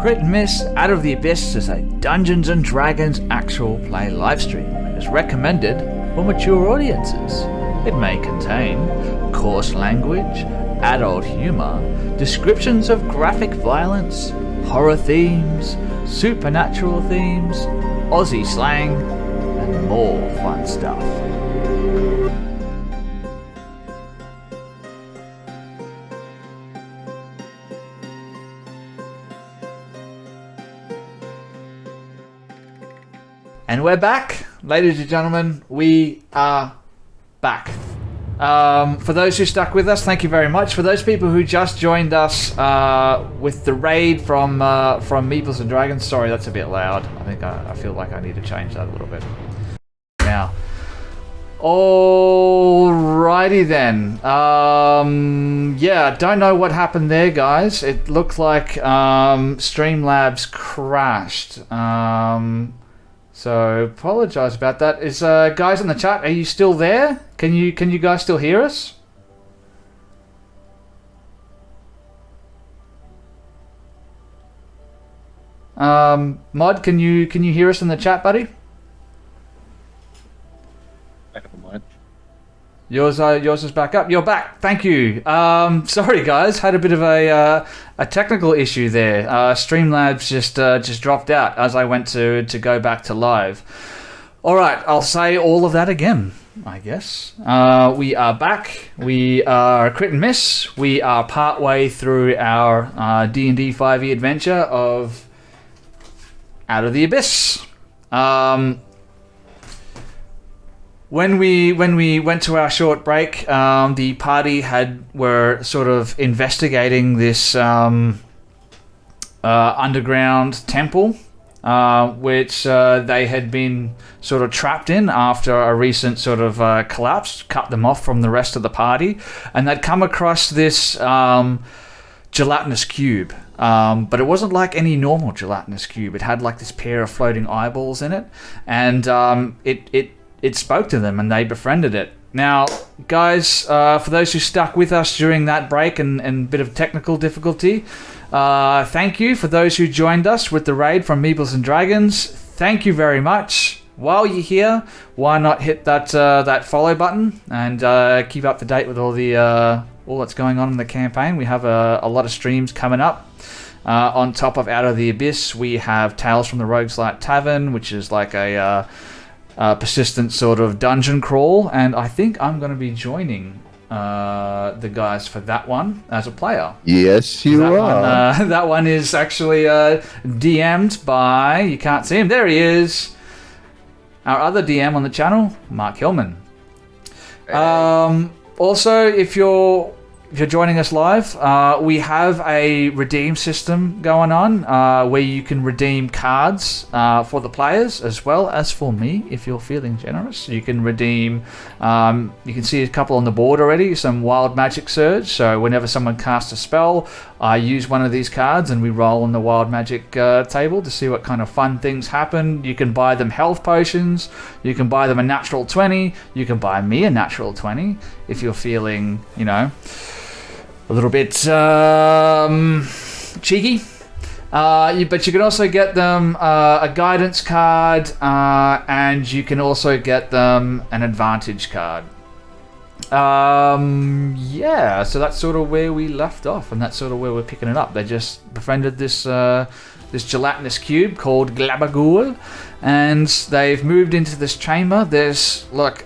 Crit and Miss Out of the Abyss is a Dungeons & Dragons actual play livestream and is recommended for mature audiences. It may contain coarse language, adult humor, descriptions of graphic violence, horror themes, supernatural themes, Aussie slang, and more fun stuff. And we're back, ladies and gentlemen. We are back. For those who stuck with us, thank you very much. For those people who just joined us with the raid from Meeples and Dragons, sorry, that's a bit loud. I feel like I need to change that a little bit. Now, alrighty then. Yeah, don't know what happened there, guys. It looked like Streamlabs crashed. So apologize about that. Is guys in the chat, are you still there? Can you guys still hear us? Mod, can you hear us in the chat, buddy? Back up the mic. Yours is back up. You're back. Thank you. Sorry guys, had a bit of a technical issue there. Streamlabs just dropped out as I went to go back to live. All right, I'll say all of that again, I guess. We are back. We are Crit and Miss. We are partway through our D&D 5e adventure of Out of the Abyss. When we went to our short break, the party were sort of investigating this underground temple, which they had been sort of trapped in after a recent sort of collapse, cut them off from the rest of the party, and they'd come across this gelatinous cube. But it wasn't like any normal gelatinous cube. It had like this pair of floating eyeballs in it, and it spoke to them and they befriended it. Now, guys, for those who stuck with us during that break and a bit of technical difficulty, thank you. For those who joined us with the raid from Meeples and Dragons, thank you very much. While you're here, why not hit that follow button and keep up to date with all that's going on in the campaign. We have a lot of streams coming up. On top of Out of the Abyss, we have Tales from the Rogueslight Tavern, which is like a persistent sort of dungeon crawl, and I think I'm going to be joining the guys for that one as a player. Yes, you are. That one is actually DM'd by, you can't see him, there he is, our other DM on the channel, Mark Hillman. Hey. Also, if you're joining us live, we have a redeem system going on where you can redeem cards for the players as well as for me if you're feeling generous. You can redeem, you can see a couple on the board already, some Wild Magic Surge. So whenever someone casts a spell, I use one of these cards and we roll on the Wild Magic table to see what kind of fun things happen. You can buy them health potions, you can buy them a natural 20, you can buy me a natural 20 if you're feeling, you know, a little bit cheeky. But you can also get them a guidance card, and you can also get them an advantage card. Yeah, so that's sort of where we left off, and that's sort of where we're picking it up. They just befriended this gelatinous cube called Glabagool, and they've moved into this chamber. There's like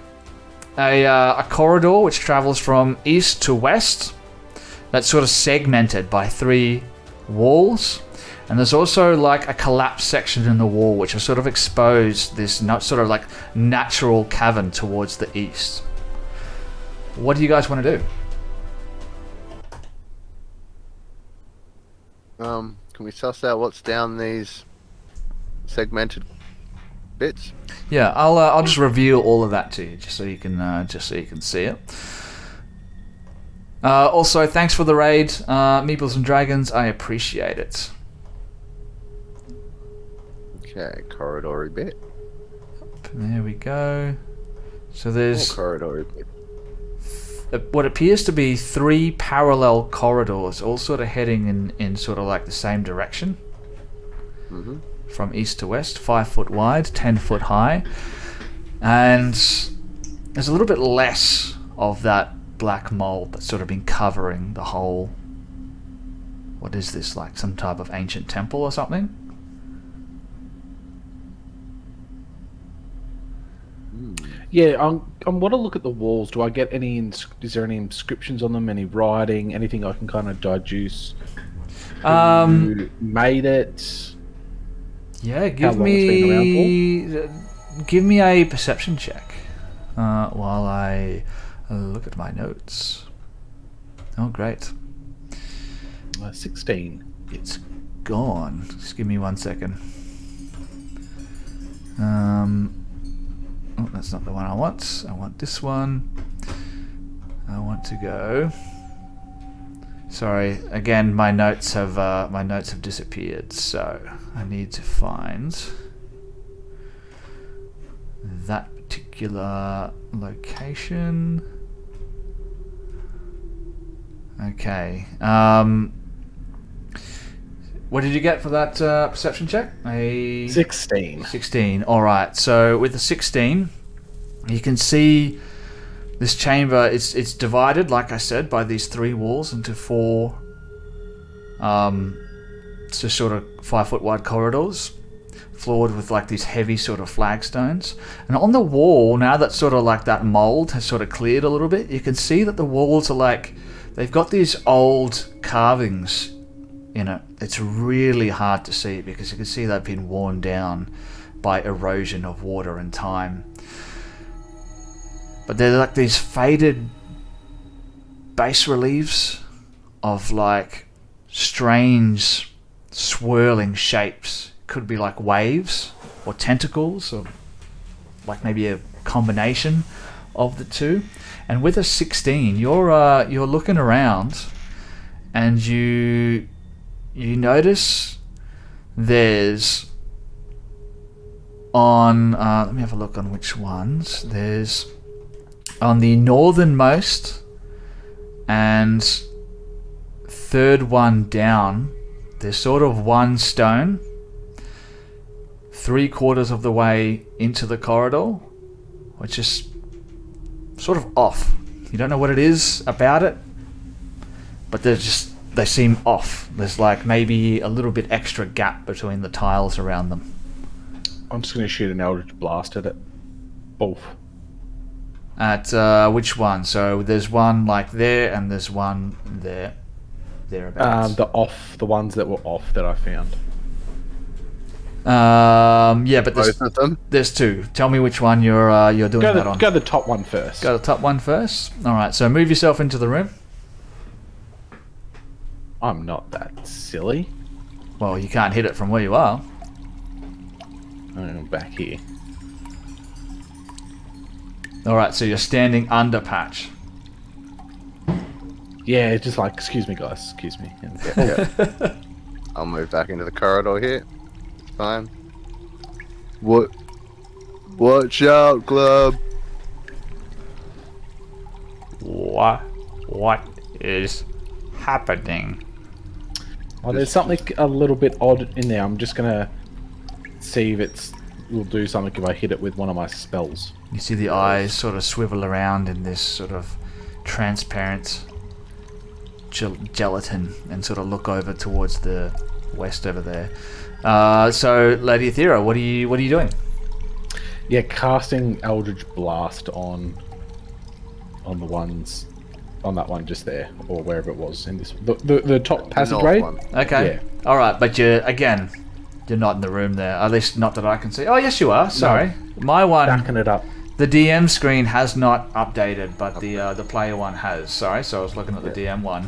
a corridor which travels from east to west. That's sort of segmented by 3 walls, and there's also like a collapsed section in the wall which has sort of exposed this sort of like natural cavern towards the east. What do you guys want to do? Can we suss out what's down these segmented bits? Yeah, I'll just reveal all of that to you just so you can see it. Also, thanks for the raid, Meeples and Dragons. I appreciate it. Okay, corridory bit. There we go. So there's corridory bit. What appears to be 3 parallel corridors, all sort of heading in sort of like the same direction. from east to west, 5 foot wide, 10 foot high, and there's a little bit less of that black mold that's sort of been covering the whole. What is this, like some type of ancient temple or something? Yeah, I want to look at the walls. Do I get any? Is there any inscriptions on them? Any writing? Anything I can kind of deduce? Who made it? Yeah, give me a perception check while I look at my notes. Oh, great. 16. It's gone. Just give me 1 second. Oh, that's not the one I want. I want this one. I want to go. Sorry, again, my notes have disappeared, so I need to find that particular location. Okay. What did you get for that perception check? A 16. 16. All right. So with the 16, you can see this chamber. It's divided, like I said, by these 3 walls into 4, just sort of 5 foot wide corridors, floored with like these heavy sort of flagstones. And on the wall, now that sort of like that mold has sort of cleared a little bit, you can see that the walls are like they've got these old carvings in it. It's really hard to see because you can see they've been worn down by erosion of water and time. But they're like these faded bas reliefs of like strange swirling shapes. Could be like waves or tentacles or like maybe a combination of the two. And with a 16, you're looking around and you notice there's on let me have a look on which ones. There's on the northernmost and third one down, there's sort of one stone 3/4 of the way into the corridor, which is sort of off. You don't know what it is about it, but they seem off. There's like maybe a little bit extra gap between the tiles around them. I'm just going to shoot an Eldritch Blast at it. Both. At which one? So there's one like there, and there's one there. Thereabouts. The ones that were off that I found. Yeah, but Both of them? There's 2. Tell me which one you're doing that on. Go the top one first. Go to the top one first. All right. So move yourself into the room. I'm not that silly. Well, you can't hit it from where you are. I'm back here. All right. So you're standing under Patch. Yeah, it's just like, excuse me, guys. Excuse me. Yeah. I'll move back into the corridor here. It's fine. What? Watch out, club. What is happening? Oh, there's something a little bit odd in there. I'm just gonna see if will do something if I hit it with one of my spells. You see the eyes sort of swivel around in this sort of transparent gelatin and sort of look over towards the west over there. So, Lady Aethera, what are you doing? Yeah, casting Eldritch Blast on the ones on that one just there, or wherever it was in this the top passageway. Okay. Yeah. All right, but you're not in the room there. At least not that I can see. Oh, yes, you are. Sorry, no, my one. Backing it up. The DM screen has not updated, but the player one has. Sorry, so I was looking at the DM one.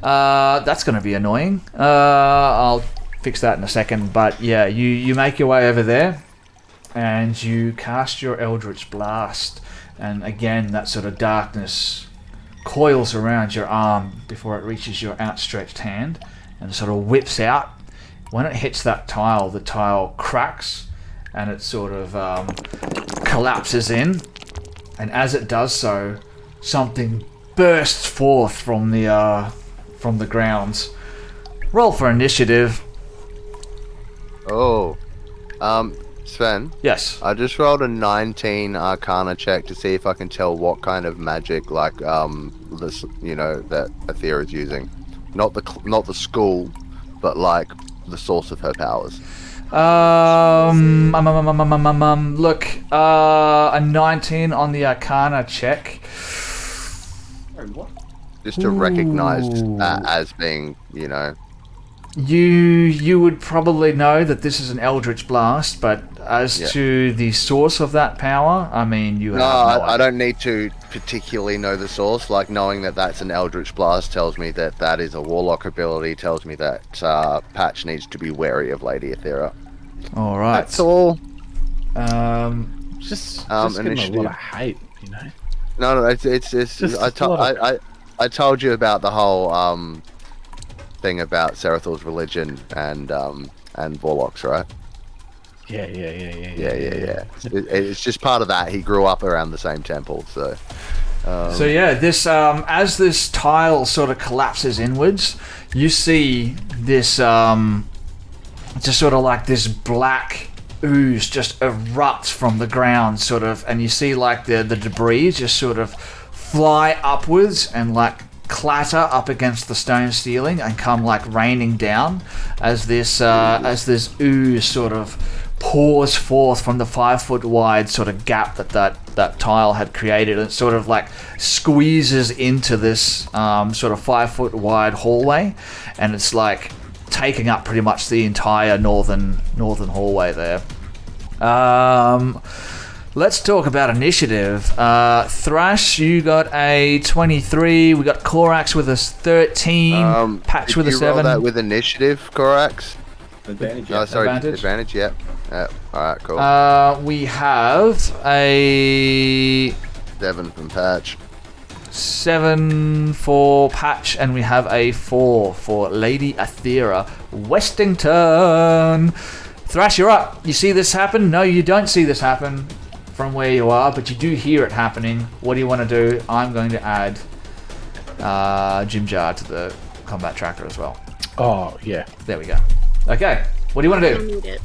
That's going to be annoying. I'll fix that in a second. But yeah, you make your way over there, and you cast your Eldritch Blast, and again that sort of darkness coils around your arm before it reaches your outstretched hand, and sort of whips out. When it hits that tile, the tile cracks, and it sort of collapses in, and as it does so, something bursts forth from the grounds. Roll for initiative. Oh. Sven? Yes. I just rolled a 19 Arcana check to see if I can tell what kind of magic, like, this, that Aethera's using. Not the school, but, like, the source of her powers. Look, a 19 on the Arcana check. Just to recognize that as being, You would probably know that this is an Eldritch Blast, but as to the source of that power, I mean, you have no idea. I don't need to particularly know the source. Like, knowing that that's an Eldritch Blast tells me that that is a Warlock ability, tells me that Patch needs to be wary of Lady Aethera. All right. That's all. Just getting a lot of hate, No, it's I told you about the whole thing about Serathor's religion and Warlocks, right? Yeah. It's just part of that. He grew up around the same temple, so. This as this tile sort of collapses inwards, you see this just sort of like this black ooze just erupt from the ground, sort of, and you see like the debris just sort of fly upwards and like clatter up against the stone ceiling and come like raining down as this ooze sort of pours forth from the 5 foot wide sort of gap that tile had created, and it sort of like squeezes into this sort of 5 foot wide hallway, and it's like taking up pretty much the entire northern hallway there. Let's talk about initiative. Thrash, you got a 23. We got Korax with a 13. Patch with a 7. Did you roll that with initiative, Korax? Advantage. No, sorry, advantage. Yeah. All right, cool. We have a 7 from Patch. 7 for Patch, and we have a 4 for Lady Aethera Westington. Thrash, you're up. You see this happen? No, you don't see this happen from where you are, but you do hear it happening. What do you want to do? I'm going to add Jim Jar to the combat tracker as well. Oh, yeah. There we go. Okay, what do you want to do? I need it.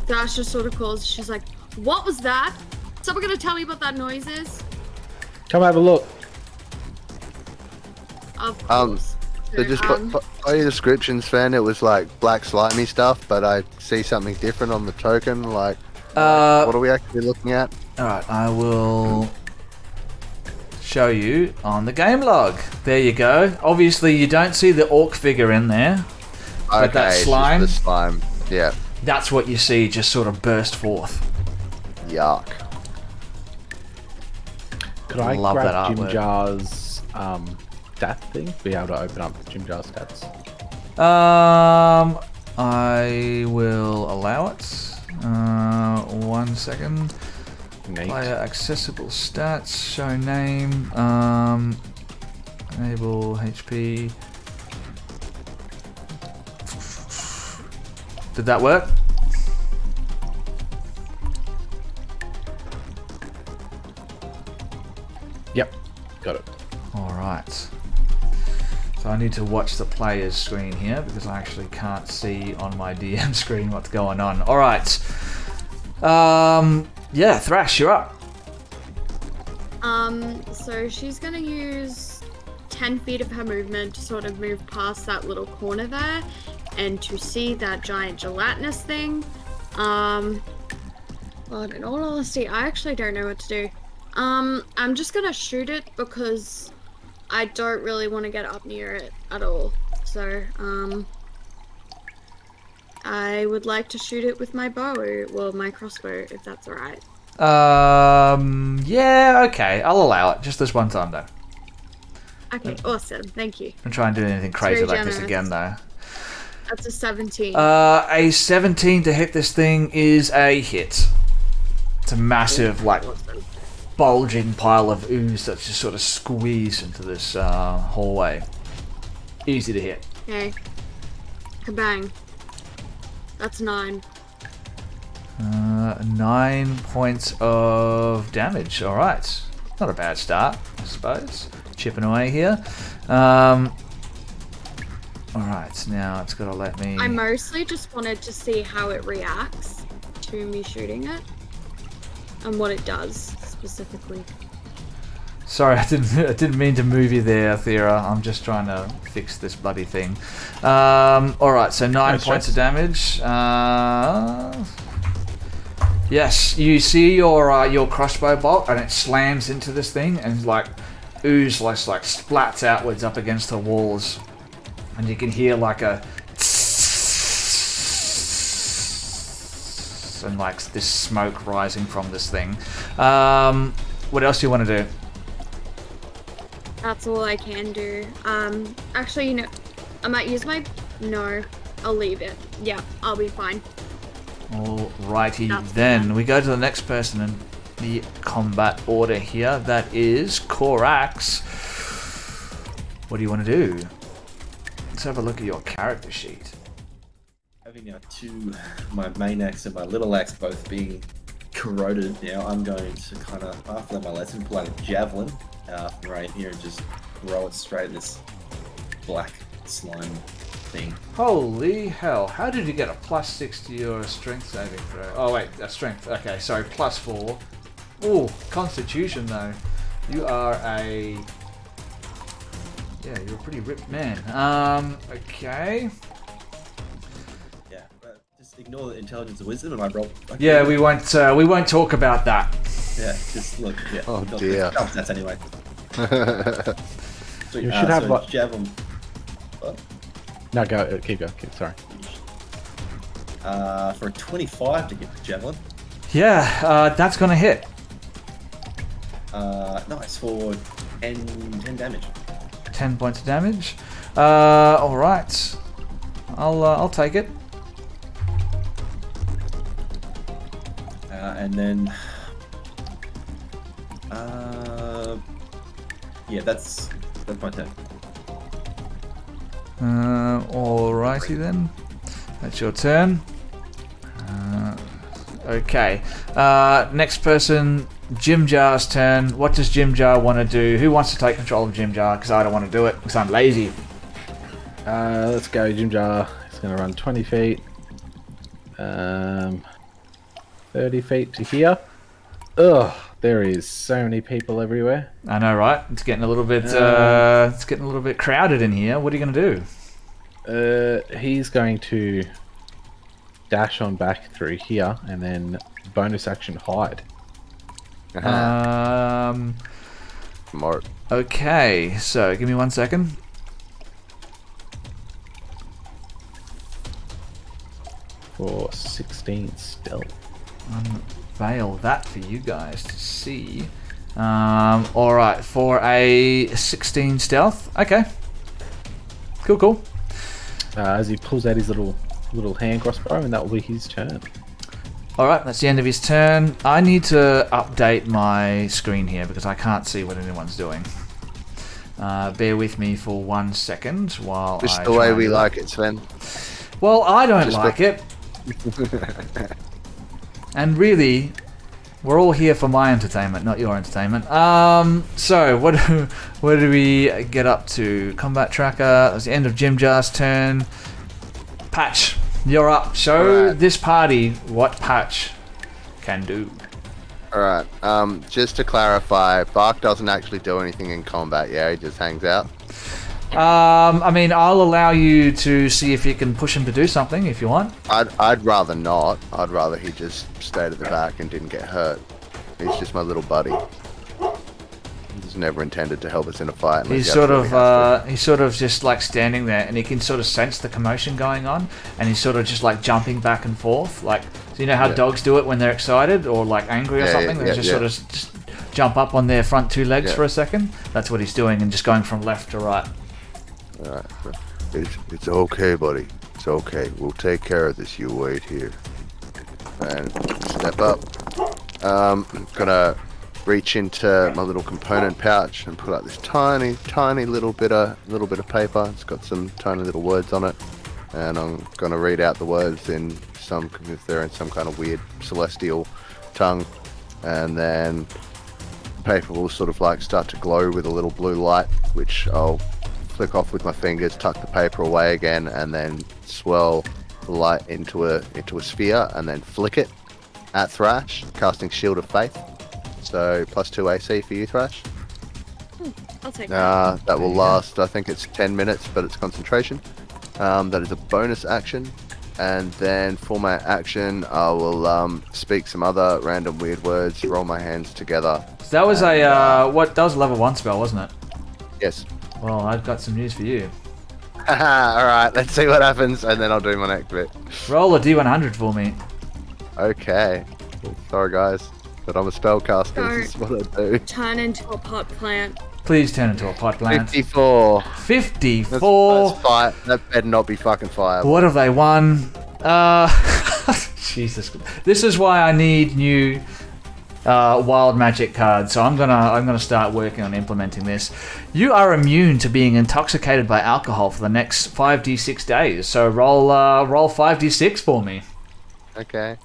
Thrash just sort of calls. She's like, "What was that? Someone gonna tell me what that noise is?" Come have a look. Of course. So just by your descriptions, Sven, it was like black slimy stuff, but I see something different on the token. Like, what are we actually looking at? All right, I will show you on the game log. There you go. Obviously, you don't see the orc figure in there, but Okay, that it's slime, just the slime. Yeah. that's what you see just sort of burst forth. Yuck. Could I Love that grab Jim artwork. Jar's stat thing? Be able to open up Jim Jar's stats? I will allow it. 1 second. Neat. Player accessible stats, show name, enable HP. Did that work? Yep, got it. Alright. So I need to watch the player's screen here because I actually can't see on my DM screen what's going on. Alright. Yeah, Thrash, you're up. So she's gonna use 10 feet of her movement to sort of move past that little corner there and to see that giant gelatinous thing. But in all honesty, I actually don't know what to do. I'm just gonna shoot it because I don't really want to get up near it at all. So, I would like to shoot it with my bow, well, my crossbow, if that's alright. Yeah, okay, I'll allow it. Just this one time, though. Okay, awesome, thank you. I'm trying to do anything crazy very like this generous. again, though. That's a 17. A 17 to hit this thing is a hit. It's a massive, like, Awesome. bulging pile of ooze that's just sort of squeezed into this hallway. Easy to hit. Okay. Kabang. That's 9. 9 points of damage. All right, not a bad start, I suppose. Chipping away here. Alright, now it's got to let me... I mostly just wanted to see how it reacts to me shooting it. And what it does, specifically. Sorry, I didn't mean to move you there, Thera. I'm just trying to fix this bloody thing. Alright, so 9 points of damage. Yes, you see your crossbow bolt, and it slams into this thing, and like ooze like splats outwards up against the walls, and you can hear like a and like this smoke rising from this thing. What else do you want to do? That's all I can do. Actually, you know, I might use my... No, I'll leave it. Yeah, I'll be fine. Alrighty That's then. We go to the next person in the combat order here. That is Korax. What do you want to do? Let's have a look at your character sheet. Having my main axe and my little axe both being corroded now, I'm going to kind of, after my lesson, pull out a javelin right here and just throw it straight at this black slime thing. Holy hell, how did you get a +6 to your strength saving throw? Oh wait, that's strength. Okay, sorry, +4. Ooh, constitution though. You are a... Yeah, you're a pretty ripped man. Okay. Yeah, just ignore the intelligence and wisdom and I roll. Yeah, we won't talk about that. Yeah, just look. Yeah. Oh dear. That's anyway. So, You should have what? javelin. What? No, go. Keep going. Sorry. For a 25 to get the javelin. Yeah, that's gonna hit. Nice for 10 damage. 10 points of damage. All right. I'll take it. And then, yeah, that's my turn. Alrighty then. That's your turn. Okay. Next person, Jim Jar's turn. What does Jim Jar want to do? Who wants to take control of Jim Jar? Because I don't want to do it because I'm lazy. Let's go, Jim Jar. He's going to run 20 feet. 30 feet to here. Ugh, there is so many people everywhere. I know, right? It's getting a little bit. Crowded in here. What are you going to do? He's going to dash on back through here and then bonus action hide. Smart. Okay, so give me 1 second. For 16 stealth. Unveil that for you guys to see. Alright, for a 16 stealth. Okay. Cool. As he pulls out his little hand crossbow, and that will be his turn. Alright, that's the end of his turn. I need to update my screen here because I can't see what anyone's doing. Bear with me for 1 second while Just I the way try we and- like it, Sven. Well, I don't Just like it. And really, we're all here for my entertainment, not your entertainment. So what do we get up to? Combat tracker. That's the end of Jim Jar's turn. Patch, you're up. Show Alright. this party what Patch can do. Alright, just to clarify, Bark doesn't actually do anything in combat, yeah? He just hangs out? I mean, I'll allow you to see if you can push him to do something if you want. I'd rather not. I'd rather he just stayed at the back and didn't get hurt. He's just my little buddy. He's never intended to help us in a fight. unless He's he sort absolutely of has to. he's sort of just like standing there, and he can sort of sense the commotion going on, and he's sort of just like jumping back and forth, like, so you know how Yeah. dogs do it when they're excited or like angry or Yeah, something. They yeah, just yeah. sort of just jump up on their front two legs Yeah. for a second. That's what he's doing, and just going from left to right. Alright. It's okay, buddy. It's okay. We'll take care of this. You wait here. And step up. I'm gonna reach into my little component pouch and pull out this tiny little bit of paper. It's got some tiny little words on it, and I'm gonna read out the words in if they're in some kind of weird celestial tongue, and then the paper will sort of like start to glow with a little blue light, which I'll flick off with my fingers, tuck the paper away again, and then swirl the light into a sphere, and then flick it at Thrash, casting Shield of Faith. So +2 AC for you, Thrash. I'll take that. That will last, I think it's 10 minutes, but it's concentration. That is a bonus action. And then for my action, I will speak some other random weird words, roll my hands together. So that was that was a level 1 spell, wasn't it? Yes. Well, I've got some news for you. Alright, let's see what happens, and then I'll do my next bit. Roll a D100 for me. Okay. Sorry, guys, but I'm a spellcaster. This is what I do. Turn into a pot plant. Please turn into a pot plant. 54. 54. That's fire. That better not be fucking fire. What have they won? Jesus. This is why I need new wild magic cards. So I'm gonna start working on implementing this. You are immune to being intoxicated by alcohol for the next 5d6 days. So roll 5d6 for me. Okay.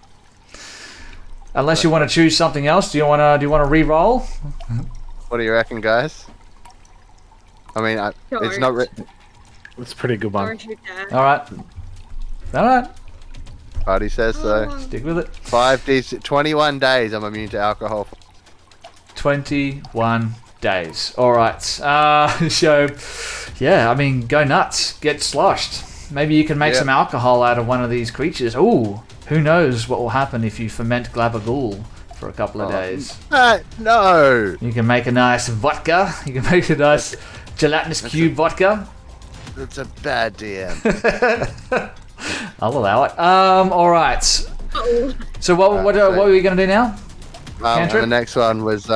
Unless you want to choose something else. Do you want to re-roll? What do you reckon, guys? I mean, it's not. It's a pretty good one. Don't you dare. All right. Party says so. Stick with it. 5d 21 days. I'm immune to alcohol. 21 days. All right. So, yeah. I mean, go nuts. Get sloshed. Maybe you can make some alcohol out of one of these creatures. Ooh. Who knows what will happen if you ferment Glabagool for a couple of days. No! You can make a nice vodka. You can make a nice gelatinous cube vodka. That's a bad DM. I'll allow it. All right. So what are we going to do now? Cantrip? The next one was,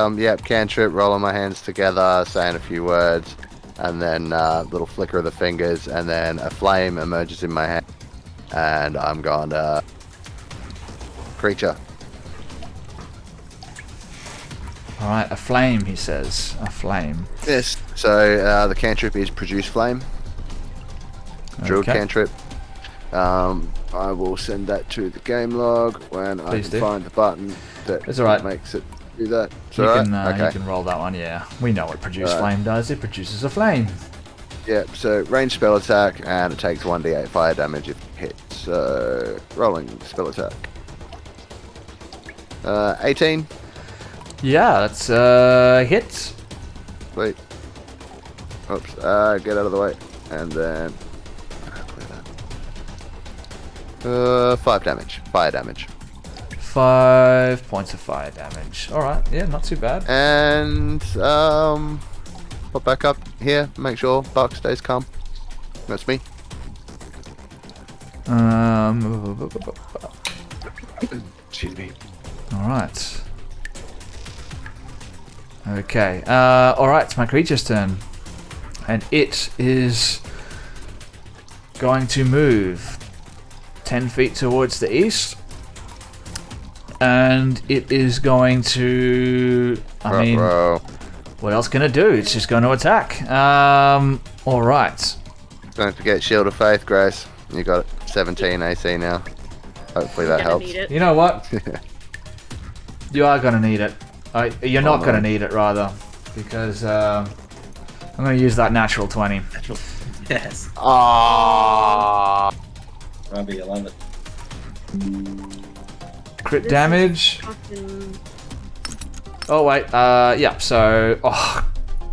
cantrip, rolling my hands together, saying a few words, and then little flicker of the fingers, and then a flame emerges in my hand, and I'm going to... creature. Alright, a flame, he says. A flame. Yes. So the cantrip is produce flame. Druid cantrip. I will send that to the game log when I can find the button that makes it do that. You can roll that one, yeah. We know what produce flame does. It produces a flame. Yep, so range spell attack, and it takes 1d8 fire damage if it hits. So rolling spell attack. 18. Yeah, that's hits. Wait. Oops. Get out of the way. And then... 5 damage. Fire damage. 5 points of fire damage. Alright, yeah, not too bad. And, pop back up here. Make sure Buck stays calm. That's me. Excuse me. Alright. Okay. Alright, it's my creature's turn. And it is going to move 10 feet towards the east. And it is going to... what else can it do? It's just going to attack. Alright. Don't forget Shield of Faith, Grace. You got 17 AC now. Hopefully that helps. You know what? You are going to need it. You're not going to need it, rather. Because I'm going to use that natural 20. Yes. Ah. Robbie, I love it. Crit damage. Oh, wait. Yeah, so...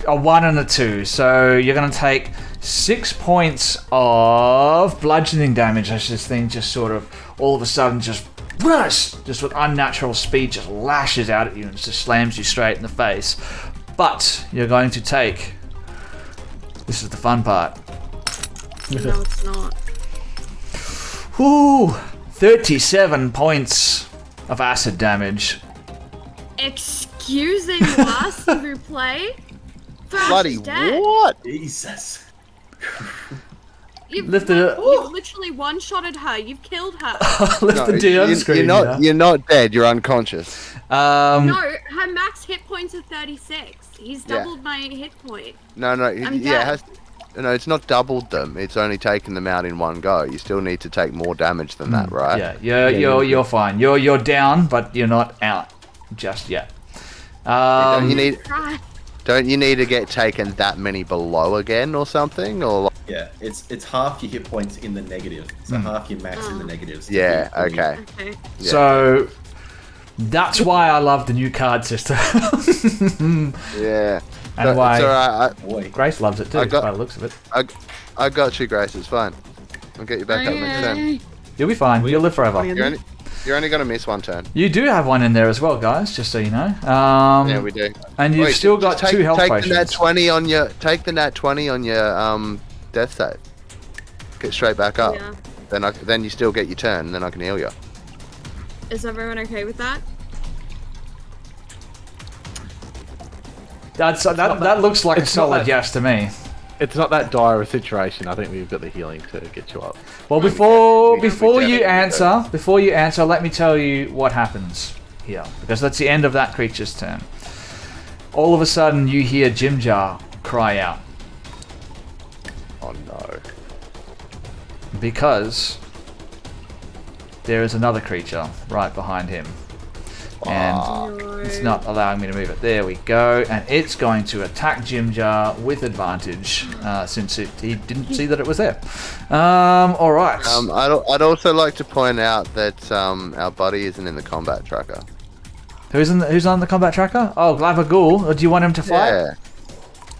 a 1 and a 2. So you're going to take 6 points of bludgeoning damage as this thing just sort of all of a sudden just with unnatural speed just lashes out at you and just slams you straight in the face. But you're going to take... This is the fun part. No, it's not. Ooh, 37 points of acid damage. Excusez moi, s'il vous plaît. Bloody dead. what? Jesus. You've Lifted literally one-shotted her. You've killed her. Lift the DM screen. You're not dead. You're unconscious. No, her max hit points are 36. He's doubled my hit point. No. No, it's not doubled them. It's only taken them out in one go. You still need to take more damage than that, right? Yeah, you're fine. You're down, but you're not out just yet. Don't Don't you need to get taken that many below again or something? Or Yeah, it's half your hit points in the negative. So half your max in the negatives. to yeah, be fully- okay. Okay. Yeah. So that's why I love the new card system. Yeah. And why It's alright. Boy. Grace loves it too, I got- by the looks of it. I got you, Grace. It's fine. I'll get you back up next turn. You'll be fine. You'll live forever. You're only gonna miss one turn. You do have one in there as well, guys, just so you know. Yeah, we do. And you've Wait, still just got 2 health take potions. the nat 20 on your death save. Get straight back up. Yeah. Then you still get your turn, and then I can heal you. Is everyone okay with that? That looks like a it's not solid that- yes to me. It's not that dire a situation. I think we've got the healing to get you up. Well, before we you definitely answer, let me tell you what happens here, because that's the end of that creature's turn. All of a sudden, you hear Jimjar cry out Oh no. because there is another creature right behind him, and No. it's not allowing me to move it. There we go, and it's going to attack Jimjar with advantage since he didn't see that it was there. All right. I'd also like to point out that our buddy isn't in the combat tracker. Who's on the combat tracker? Oh, Glabagul. Or do you want him to fight? Yeah.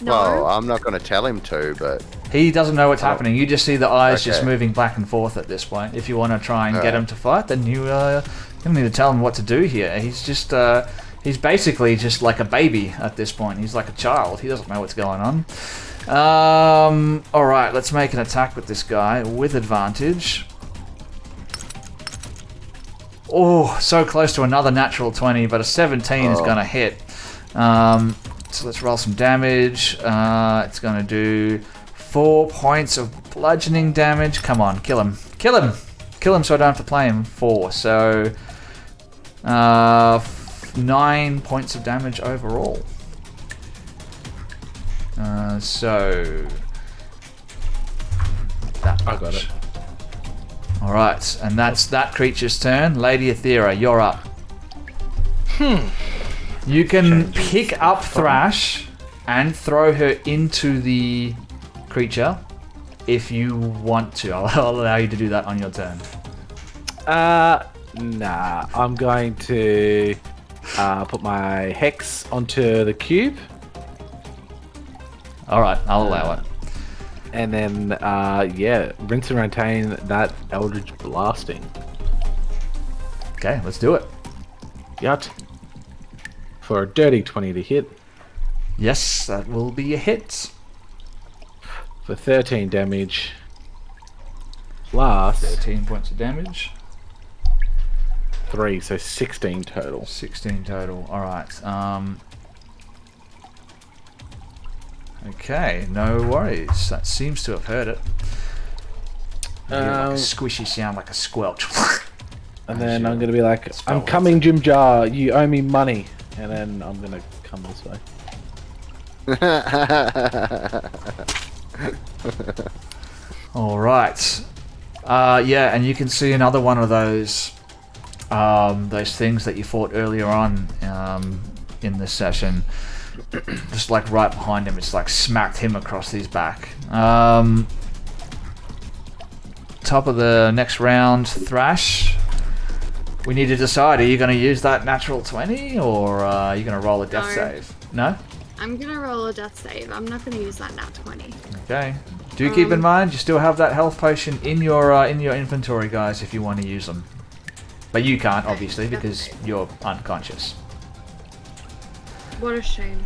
No. Well, I'm not going to tell him to, but He doesn't know what's happening. You just see the eyes just Okay. moving back and forth at this point. If you want to try and get Alright. him to fight, then you don't need to tell him what to do here. He's just he's basically just like a baby at this point. He's like a child. He doesn't know what's going on. All right, let's make an attack with this guy with advantage. Oh, so close to another natural 20, but a 17 is going to hit. So let's roll some damage. It's going to do 4 points of bludgeoning damage. Come on, kill him. Kill him! Kill him so I don't have to play him. 4. So 9 points of damage overall. So that I got much. it. Alright, and that's that creature's turn. Lady Aethera, you're up. You can pick up Thrash and throw her into the creature if you want to. I'll allow you to do that on your turn. Nah. I'm going to put my hex onto the cube, Alright, I'll allow it. and then rinse and retain that Eldritch Blasting. Okay, let's do it. Yut. For a dirty 20 to hit, Yes, that will be a hit. for 13 damage. Plus 13 points of damage. 3, so 16 total. 16 total. Alright. Okay, no worries. That seems to have hurt it. You hear like a squishy sound, like a squelch. And then I'm gonna be like, Spell I'm coming, Jim Jar. You owe me money. And then I'm gonna come this way. Alright. Yeah, and you can see another one of those things that you fought earlier on in this session. Just like right behind him, it's like smacked him across his back. Top of the next round, Thrash. We need to decide, are you going to use that natural 20 or are you going to roll a death No. save? No? I'm gonna roll a death save. I'm not gonna use that nat 20. Okay. Do keep in mind, you still have that health potion in your inventory, guys, if you want to use them. But you can't, obviously, because you're unconscious. What a shame.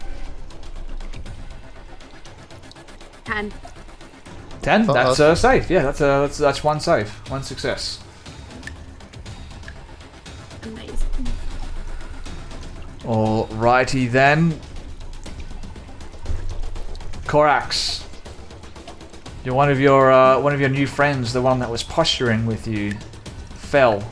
10. 10? Oh, That's a save. Yeah, that's one save. One success. Amazing. Alrighty then. Korax. You're one of your new friends, the one that was posturing with you, fell.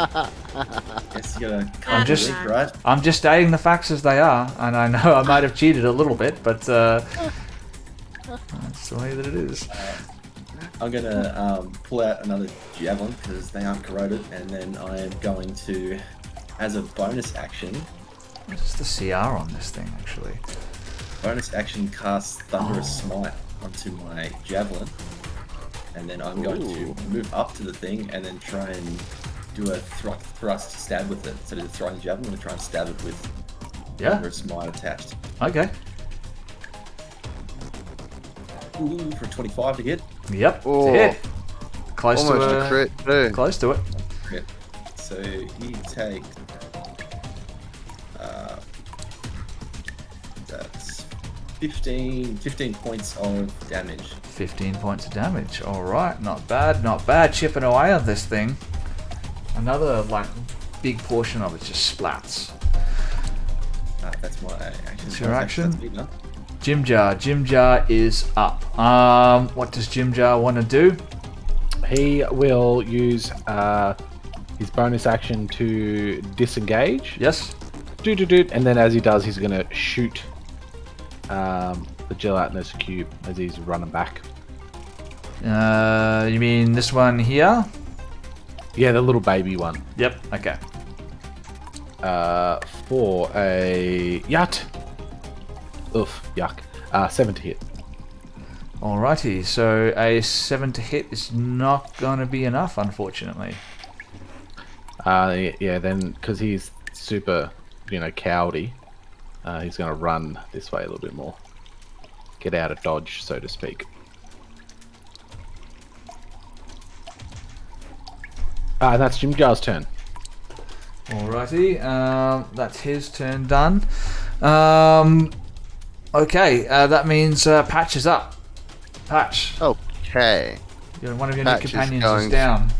Guess you gotta I'm just- contradict, right? I'm just stating the facts as they are, and I know I might have cheated a little bit, but that's the way that it is. I'm gonna pull out another javelin because they aren't corroded, and then I am going to, as a bonus action, What is the CR on this thing, actually? bonus action cast Thunderous Smite onto my javelin, and then I'm going to move up to the thing and then try and do a thrust stab with it. Instead of throwing the javelin, I'm going to try and stab it with Thunderous Smite attached. Okay. Ooh, for 25 to hit. Yep. Oh, It's a hit. Close almost to a crit too. Close to it. Yeah. So he takes that's 15 points of damage. 15 points of damage. All right, not bad, not bad. Chipping away on this thing. Another like big portion of it just splats. That's my action. It's your action? That's me done. Jim Jar is up. What does Jim Jar want to do? He will use his bonus action to disengage. Yes. And then as he does, he's going to shoot the gelatinous cube as he's running back. You mean this one here? Yeah, the little baby one. Yep. Okay. For a yut. Oof, yuck. 7 to hit. Alrighty. So a 7 to hit is not going to be enough, unfortunately. Yeah, then because he's super, cowdy, he's going to run this way a little bit more. Get out of dodge, so to speak. And that's Jim Jar's turn. Alrighty. That's his turn done. Okay. That means Patch is up. Patch. Okay. One of your Patch new is companions going is down.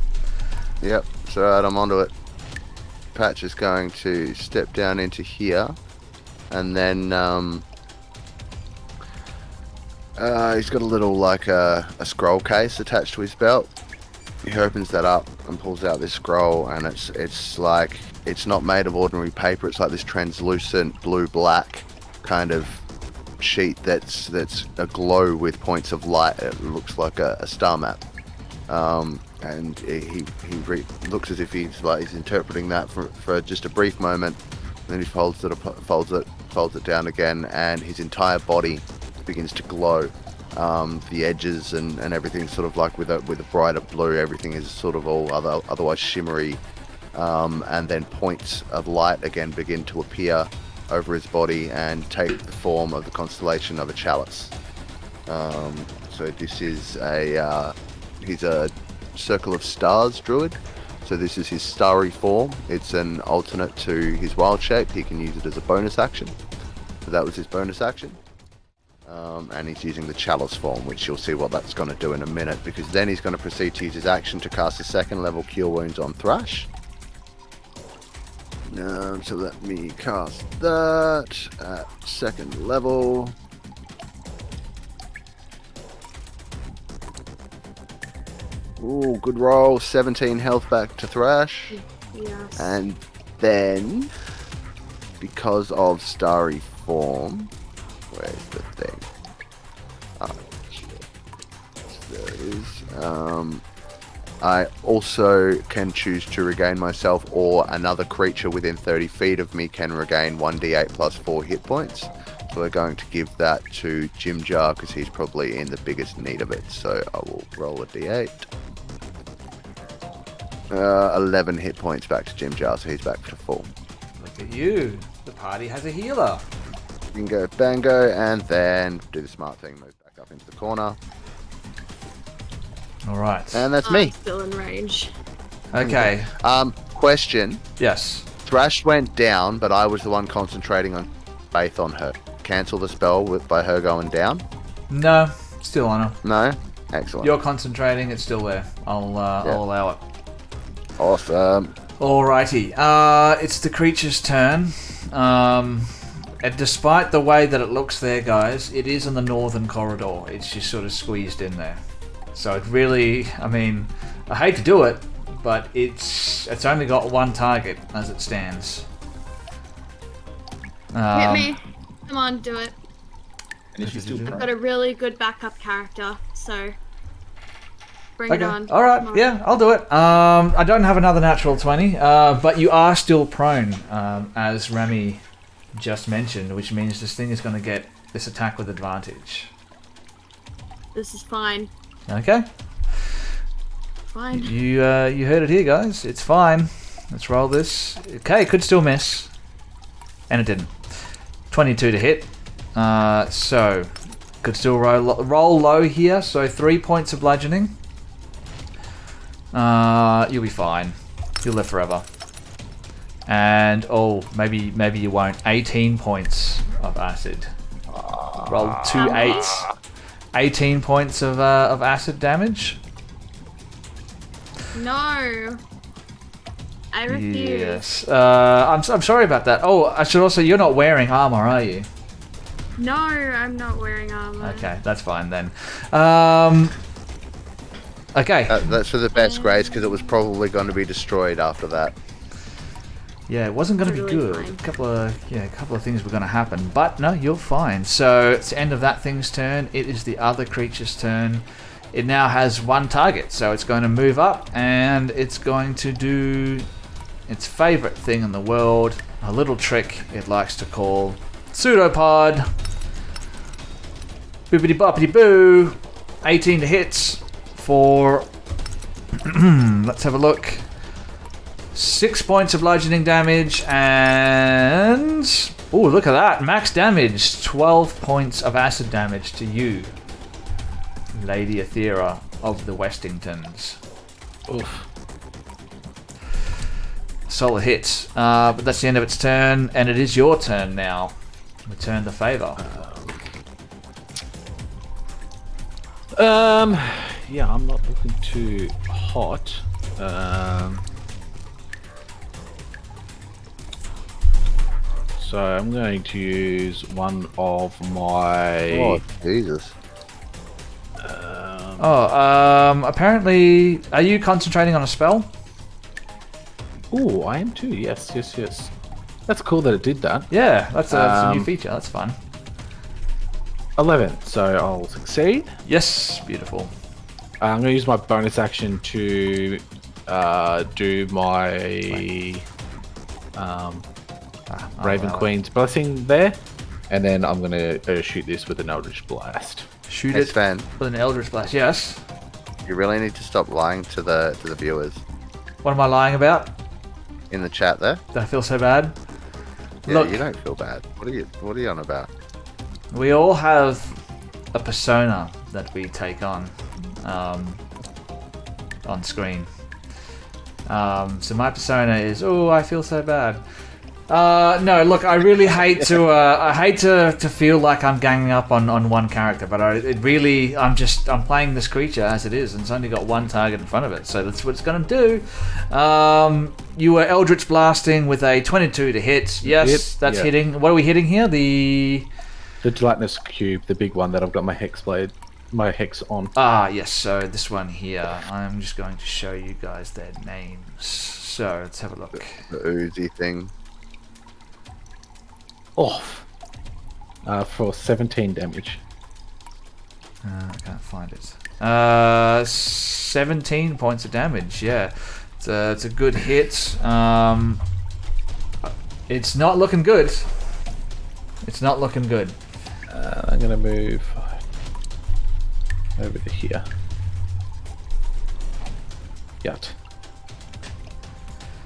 Yep, so right, I'm onto it. Patch is going to step down into here, and then he's got a little like a scroll case attached to his belt. He opens that up and pulls out this scroll, and it's like it's not made of ordinary paper. It's like this translucent blue-black kind of sheet that's aglow with points of light. It looks like a star map. And he looks as if he's interpreting that for just a brief moment. And then he folds it down again, and his entire body begins to glow. The edges and everything sort of like with a brighter blue. Everything is sort of all otherwise shimmery. And then points of light again begin to appear over his body and take the form of the constellation of a chalice. So this is he's a Circle of Stars druid, so this is his starry form. It's an alternate to his wild shape. He can use it as a bonus action, so that was his bonus action. And he's using the chalice form, which you'll see what that's going to do in a minute, because then he's going to proceed to use his action to cast a second level Cure Wounds on Thrash. So let me cast that at second level. Ooh, good roll. 17 health back to Thrash. Yes. And then, because of Starry Form, where's the thing? Oh, shit. There it is. I also can choose to regain myself, or another creature within 30 feet of me can regain 1d8 plus 4 hit points. So we're going to give that to Jim Jar because he's probably in the biggest need of it. So I will roll a d8. 11 hit points back to Jim Jar, so he's back to full. Look at you. The party has a healer. You can go bango and then do the smart thing, move back up into the corner. All right. And that's me. Still in range. Okay. Question. Yes. Thrash went down, but I was the one concentrating on faith on her. Cancel the spell by her going down? No. Still on her. No? Excellent. You're concentrating. It's still there. I'll allow it. Awesome. Alrighty. It's the creature's turn. And despite the way that it looks there, guys, it is in the northern corridor. It's just sort of squeezed in there. So it really, I mean, I hate to do it, but it's only got one target as it stands. Hit me. Come on, do it. And if she's still I've prone, got a really good backup character, so bring it on. All right. Come on. Yeah, I'll do it. I don't have another natural 20, but you are still prone, as Ramy just mentioned, which means this thing is going to get this attack with advantage. This is fine. Okay. Fine. You heard it here, guys. It's fine. Let's roll this. Okay, could still miss. And it didn't. 22 to hit. So, could still roll low here. So 3 points of bludgeoning. You'll be fine. You'll live forever. And, maybe you won't. 18 points of acid. Roll 2 8s. 18 points of acid damage. No. I refuse. Yes. I'm sorry about that. Oh, I should also... You're not wearing armor, are you? No, I'm not wearing armor. Okay, that's fine then. Okay. That's for the best grades because it was probably going to be destroyed after that. Yeah, it wasn't going to be Totally good. fine. A couple of things were going to happen, but no, you're fine. So it's the end of that thing's turn. It is the other creature's turn. It now has one target, so it's going to move up and it's going to do its favorite thing in the world, a little trick it likes to call pseudopod. Boopity boppity boo. 18 to hits for let's have a look. 6 points of bludgeoning damage and oh, look at that, max damage. 12 points of acid damage to you, Lady Aethera of the Westingtons. Oof. Solid hit. But that's the end of its turn, and it is your turn now. Return the favour. Yeah, I'm not looking too hot. So I'm going to use one of my. Oh, Jesus. Apparently, are you concentrating on a spell? Oh, I am too. Yes. That's cool that it did that. Yeah, that's a new feature. That's fun. 11. So I'll succeed. Yes, beautiful. I'm going to use my bonus action to do my Raven Queen's blessing there, and then I'm going to shoot this with an Eldritch Blast. Shoot Hey, it Sven, with an Eldritch Blast. Yes. you really need to stop lying to the viewers What am I lying about? in the chat there. Do I feel so bad? Yeah, Look. you don't feel bad. What are you on about? We all have a persona that we take on screen. So my persona is, oh, I feel so bad. No, look, I really hate to. I hate to feel like I'm ganging up on one character, but I'm playing this creature as it is, and it's only got one target in front of it, so that's what it's going to do. You were Eldritch blasting with a 22 to hit. Yes, that's hitting. What are we hitting here? The gelatinous cube, the big one that I've got my hex on. Ah, yes. So this one here, I'm just going to show you guys their names. So let's have a look. The oozy thing. Off. For 17 damage. I can't find it. 17 points of damage. Yeah, it's a good hit. It's not looking good. It's not looking good. I'm gonna move over to here. Yet.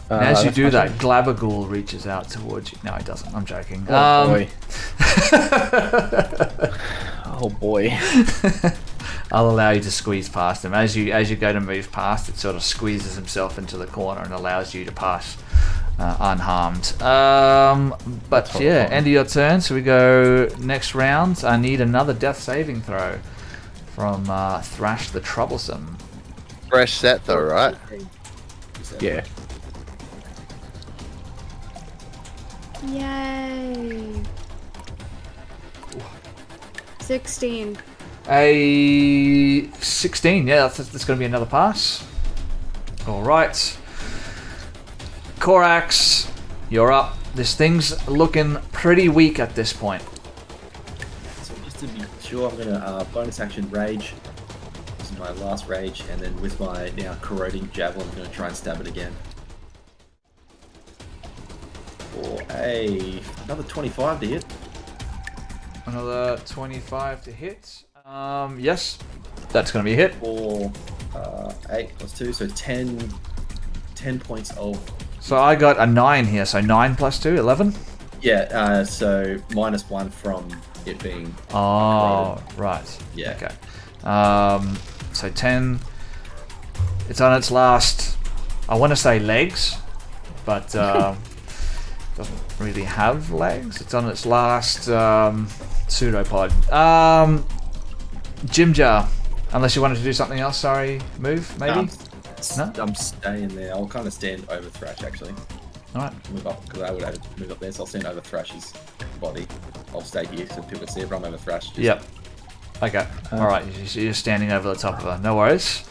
And as you that's do my that, turn. Glabagul reaches out towards you. No, he doesn't. I'm joking. Oh boy. Oh boy. I'll allow you to squeeze past him. As you go to move past, it sort of squeezes himself into the corner and allows you to pass unharmed. But yeah, end of your turn. So we go next round. I need another death saving throw from Thrash the Troublesome. Fresh set though, right? Yeah. Yay. 16. A 16, yeah, that's going to be another pass. Alright. Korax, you're up. This thing's looking pretty weak at this point. So just to be sure, I'm gonna bonus action rage. my last rage, and then with my now corroding javelin, I'm going to try and stab it again. For another 25 to hit. Another 25 to hit. Yes, that's going to be a hit. For 8 plus 2, so 10 points of... So I got a 9 here, so 9 plus 2, 11? Yeah, so -1 from it being... Oh, right. Yeah. Okay. So 10. It's on its last, I want to say legs, but doesn't really have legs. It's on its last pseudopod. Jim Jar, unless you wanted to do something else, sorry, move, maybe? No? I'm staying there. I'll kind of stand over Thrash, actually. Alright. Move up, because I would have to move up there, so I'll stand over Thrash's body. I'll stay here so people can see it, but I'm over Thrash. Yep. Okay. Alright, you're standing over the top of her. No worries.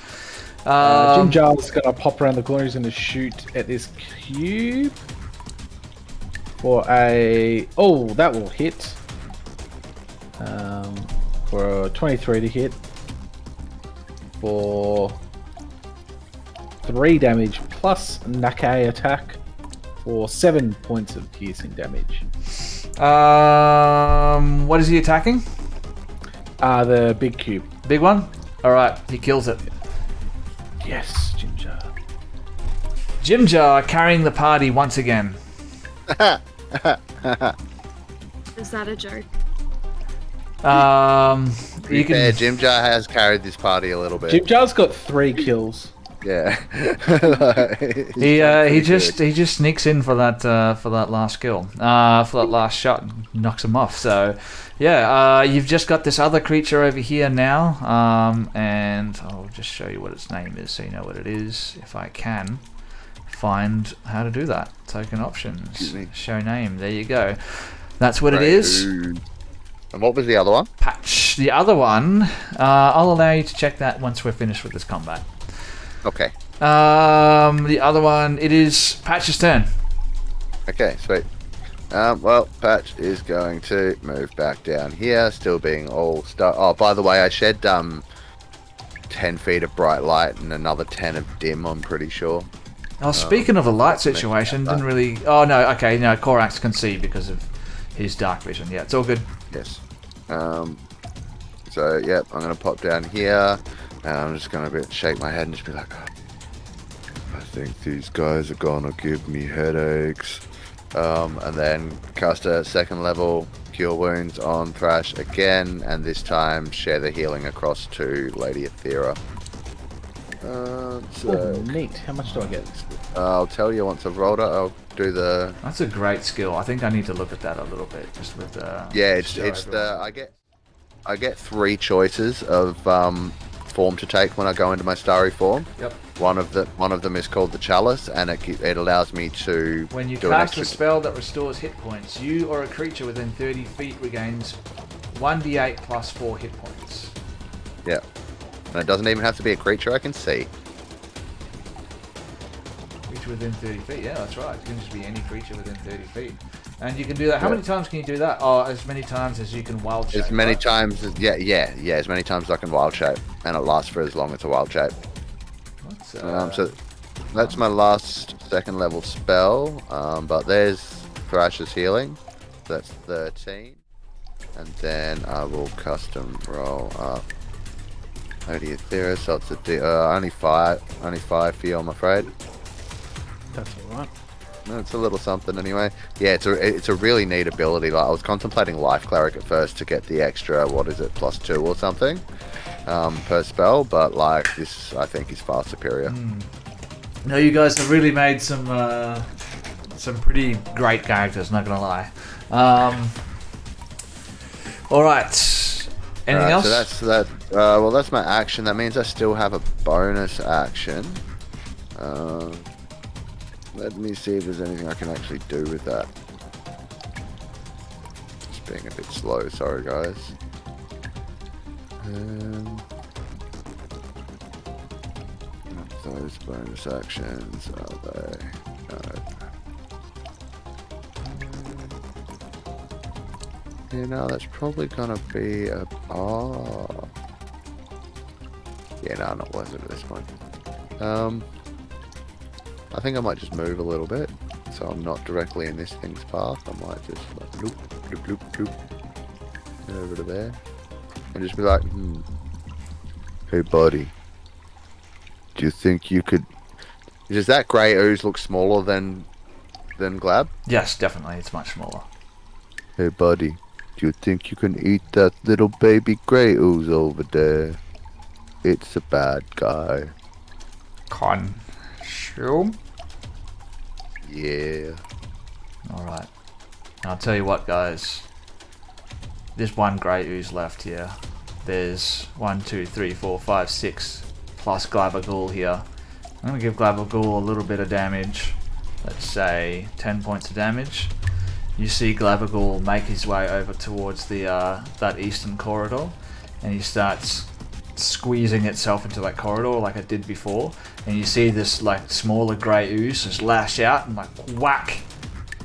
Jim Jar's gonna pop around the corner. He's gonna shoot at this cube for a... Oh, that will hit. For a 23 to hit. For 3 damage plus Nakai attack for 7 points of piercing damage. What is he attacking? The big cube. Big one? Alright, he kills it. Yes, Jim Jar. Jim Jar carrying the party once again. Is that a joke? You can. Yeah, Jim Jar has carried this party a little bit. Jim Jar's got 3 kills. Yeah. He just sneaks in for that last kill, for that last shot, and knocks him off. So, yeah, you've just got this other creature over here now, and I'll just show you what its name is, so you know what it is. If I can find how to do that, token options, show name. There you go. That's what it is. And what was the other one? Patch. The other one, I'll allow you to check that once we're finished with this combat. Okay. The other one, it is Patch's turn. Okay, sweet. Well, Patch is going to move back down here, still being all stuck. Oh, by the way, I shed 10 feet of bright light and another 10 of dim, I'm pretty sure. Oh, speaking of the light situation, didn't really... Oh, no, okay, no, Korax can see because of his dark vision. Yeah, it's all good. Yes. So, yep, I'm going to pop down here, and I'm just going to shake my head and just be like, oh, I think these guys are going to give me headaches. And then cast a 2nd level Cure Wounds on Thrash again, and this time share the healing across to Lady Aethera. Oh, neat. How much do I get? I'll tell you once I've rolled it. I'll do the... That's a great skill. I think I need to look at that a little bit, just with yeah, it's the... I get 3 choices of form to take when I go into my starry form. Yep. One of them is called the Chalice, and it allows me to... When you cast a spell that restores hit points, you or a creature within 30 feet regains 1d8 plus 4 hit points. Yeah. And it doesn't even have to be a creature I can see. Creature within 30 feet, yeah, that's right. It can just be any creature within 30 feet. And you can do that. How many times can you do that? Oh, as many times as you can wild shape. As many times as... Yeah, as many times as I can wild shape. And it lasts for as long as a wild shape. So that's my last 2nd level spell. But there's Thrash's healing. That's 13. And then I will custom roll up Lady Aethera, so it's only 5 for you, I'm afraid. That's alright. No, it's a little something anyway. Yeah, it's a really neat ability. Like I was contemplating Life Cleric at first to get the extra, what is it, +2 or something per spell, but like this I think is far superior. No, you guys have really made some pretty great characters, not gonna lie. Alright. Anything else? So that's that. Well, that's my action. That means I still have a bonus action. Let me see if there's anything I can actually do with that. Just being a bit slow, sorry guys. Those bonus actions are they? No. You know, that's probably gonna be a... Oh. Yeah, no, not worth it at this point. I think I might just move a little bit, so I'm not directly in this thing's path. I might just like loop, loop, loop, loop, over to there, and just be like, hey buddy, do you think you could? Does that grey ooze look smaller than Glab? Yes, definitely. It's much smaller. Hey buddy, do you think you can eat that little baby grey ooze over there? It's a bad guy. Consume? Yeah. Alright. I'll tell you what, guys. There's one grey ooze left here. There's 1, 2, 3, 4, 5, 6 plus Glabagool here. I'm going to give Glabagool a little bit of damage. Let's say 10 points of damage. You see Glabagool make his way over towards the that eastern corridor, and he starts squeezing itself into that corridor like it did before, and you see this like smaller grey ooze just lash out and like whack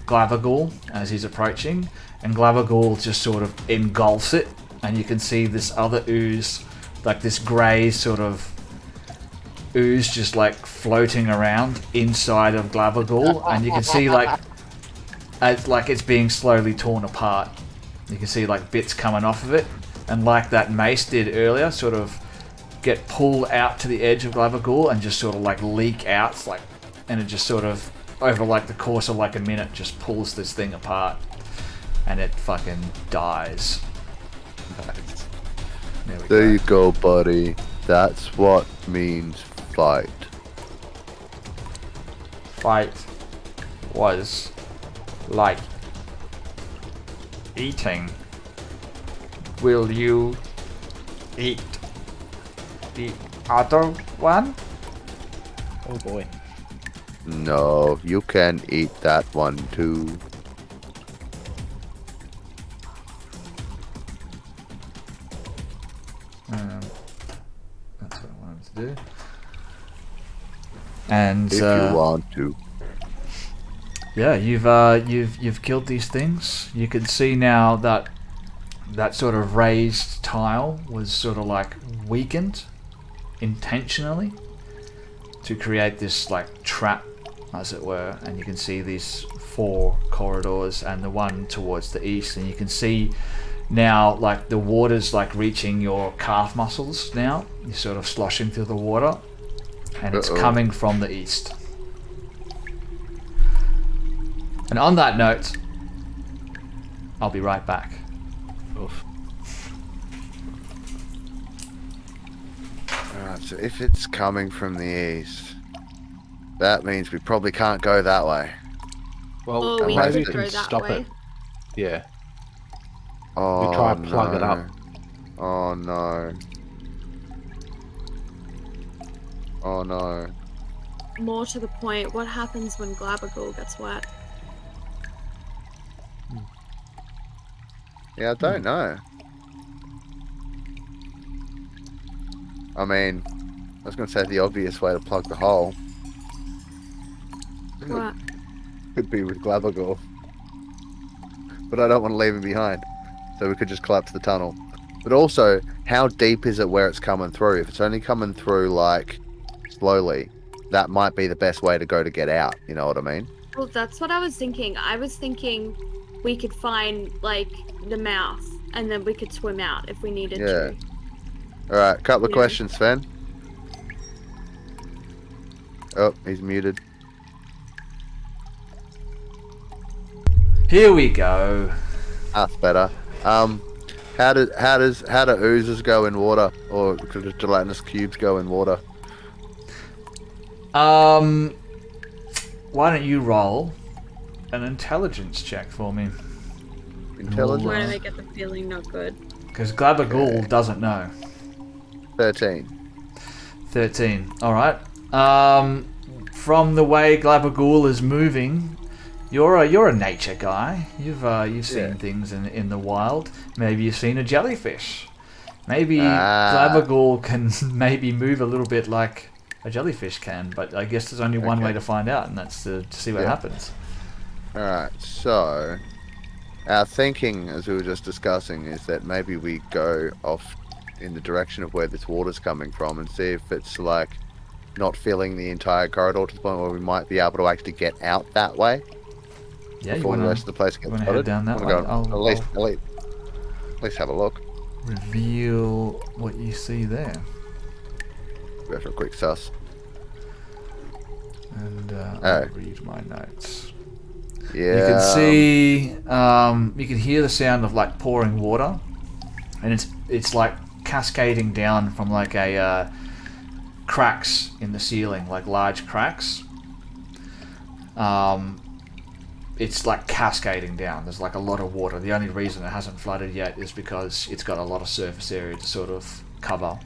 Glabagool as he's approaching, and Glabagool just sort of engulfs it, and you can see this other ooze, like this grey sort of ooze just like floating around inside of Glabagool, and you can see like it's being slowly torn apart. You can see like bits coming off of it, and like that mace did earlier, sort of get pulled out to the edge of Glabagool and just sort of like leak out, like, and it just sort of over like the course of like a minute just pulls this thing apart, and it fucking dies. There you go, buddy. That's what means fight. Fight was like eating. Will you eat the other one? Oh boy. No, you can eat that one too. That's what I wanted to do. And If you want to. yeah, you've killed these things. You can see now that that sort of raised tile was sort of like weakened intentionally to create this like trap, as it were, and you can see these 4 corridors and the one towards the east, and you can see now like the water's like reaching your calf muscles now. You're sort of sloshing through the water, and it's coming from the east. And on that note, I'll be right back. Oof. Alright, so if it's coming from the east, that means we probably can't go that way. Well, Oh, we maybe could we go can that stop way. it. Yeah. Oh, We try and plug it up. Oh no. Oh no. More to the point, what happens when Glabagool gets wet? Yeah, I don't know. I mean, I was going to say the obvious way to plug the hole What? could be with Glabagool. But I don't want to leave him behind. So we could just collapse the tunnel. But also, how deep is it where it's coming through? If it's only coming through, like, slowly, that might be the best way to go to get out. You know what I mean? Well, that's what I was thinking. I was thinking we could find, like, the mouth, and then we could swim out if we needed to. Alright, couple of Yeah. questions, Sven. Oh, he's muted. Here we go. That's better. How do oozes go in water, or do gelatinous cubes go in water? Why don't you roll an intelligence check for me? Intelligence. Why do I get the feeling not good? Because Glabagool doesn't know. 13. 13. Alright. From the way Glabagool is moving, you're a nature guy. You've seen things in the wild. Maybe you've seen a jellyfish. Maybe Glabagool can maybe move a little bit like a jellyfish can, but I guess there's only one way to find out, and that's to see what happens. Alright, so our thinking, as we were just discussing, is that maybe we go off in the direction of where this water's coming from and see if it's like not filling the entire corridor to the point where we might be able to actually get out that way Yeah, you before want the rest of the place to gets head flooded? down that I'm way? gonna go at least have a look. Reveal what you see there. Go for a quick suss. And Oh. I'll read my notes. Yeah. You can see, you can hear the sound of like pouring water, and it's like cascading down from like a cracks in the ceiling, like large cracks. It's like cascading down. There's like a lot of water. The only reason it hasn't flooded yet is because it's got a lot of surface area to sort of cover.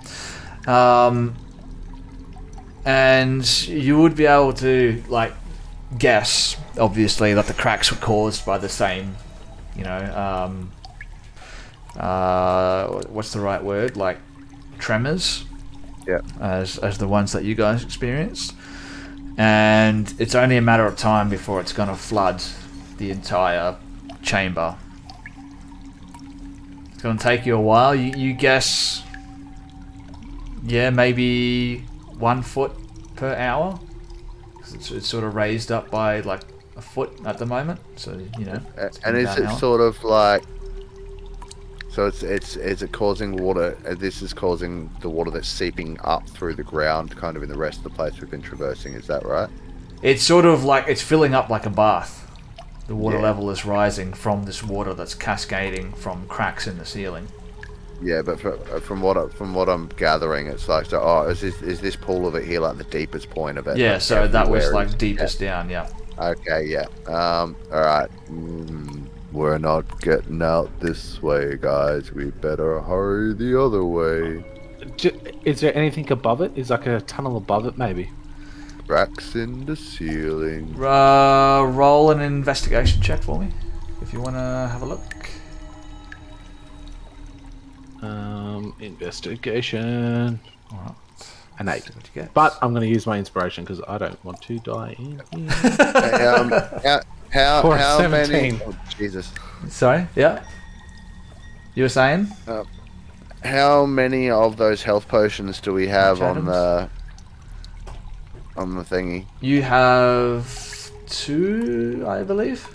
And you would be able to like guess, obviously, that the cracks were caused by the same, you know, what's the right word? Like tremors. Yeah. As the ones that you guys experienced. And it's only a matter of time before it's going to flood the entire chamber. It's going to take you a while. You guess, yeah, maybe 1 foot per hour. It's sort of raised up by like a foot at the moment. So, you know. And is it sort of like... So is it causing water? This is causing the water that's seeping up through the ground, kind of in the rest of the place we've been traversing. Is that right? It's sort of like it's filling up like a bath. The water Yeah. level is rising from this water that's cascading from cracks in the ceiling. Yeah, but from what I'm gathering, it's like so. Oh, is this pool of it here like the deepest point of it? Yeah, Like so that was everywhere like is- deepest down. Yeah. Okay, yeah. All right. We're not getting out this way, guys. We better hurry the other way. Is there anything above it? Is like a tunnel above it, maybe? Cracks in the ceiling. Roll an investigation check for me, if you want to have a look. Investigation. All right. An 8. See what you get. But I'm going to use my inspiration because I don't want to die in here. How For how many? 17. Oh, Jesus. Sorry. Yeah. You were saying? How many of those health potions do we have on the thingy? You have 2, I believe.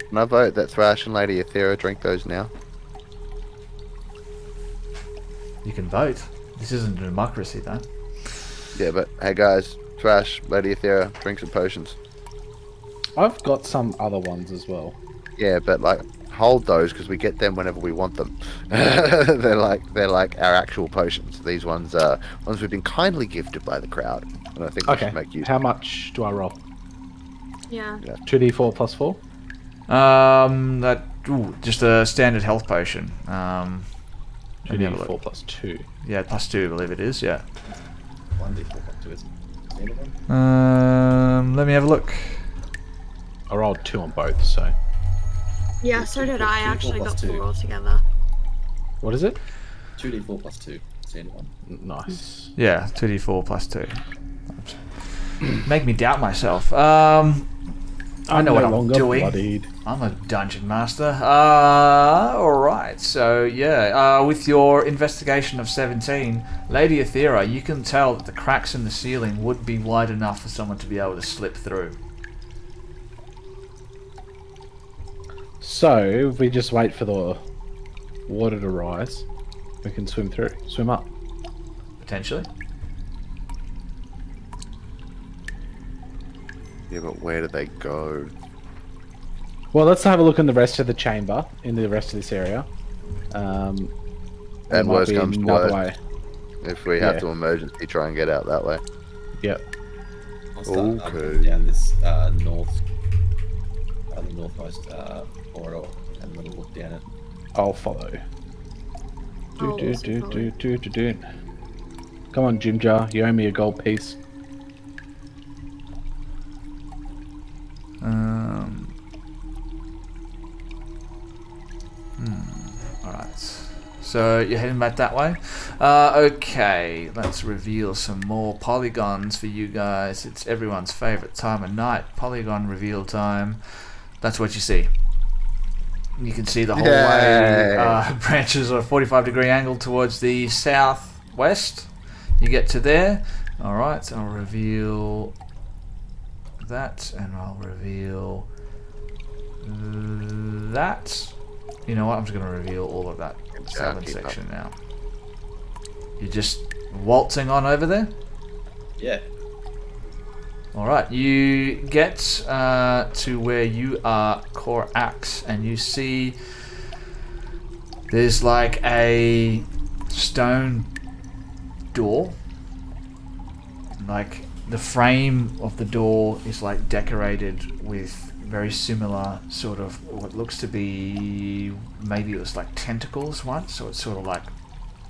Can I vote that Thrash and Lady Aethera drink those now? You can vote. This isn't a democracy, though. Yeah, but hey guys, Thrash, Lady Aethera, drink some potions. I've got some other ones as well. Yeah, but like hold those because we get them whenever we want them. they're like our actual potions. These ones ones we've been kindly gifted by the crowd, and I think we Okay. should make use. How much do I roll? Yeah. 2d4 plus 4? Just a standard health potion. Let me have a look. 2d4 plus 2. Yeah, plus 2, I believe it is. Yeah. 1d4 plus 2 isn't it? Anyone? Let me have a look. I rolled 2 on both, so. Yeah, so did I. 2d4 Actually plus got 2. 4 altogether. What is it? 2d4 plus 2. See anyone? Nice. Yeah, 2d4 plus 2. Make me doubt myself. I know what I'm doing. Bloodied. I'm a dungeon master. Alright, so yeah, with your investigation of 17, Lady Aethera, you can tell that the cracks in the ceiling would be wide enough for someone to be able to slip through. So, if we just wait for the water to rise, we can swim up. Potentially. Yeah, but where do they go? Well, let's have a look in the rest of the chamber, in the rest of this area. And there might worst be comes to another worst. way. If we have Yeah. to emergency try and get out that way. Yep. I'll start Okay. down this the northmost corridor and a little look down it. I'll follow. I'll also follow. Come on, Jim Jar, you owe me a gold piece. Alright. So you're heading back that way? Okay, let's reveal some more polygons for you guys. It's everyone's favourite time of night. Polygon reveal time. That's what you see. You can see the hallway branches at a 45-degree angle towards the southwest. You get to there. Alright, so I'll reveal that, and I'll reveal that. You know what? I'm just going to reveal all of that southern section now. You're just waltzing on over there? Yeah. Alright, you get to where you are, Core Axe, and you see there's like a stone door. Like the frame of the door is like decorated with very similar sort of what looks to be, maybe it was like tentacles once, so it's sort of like a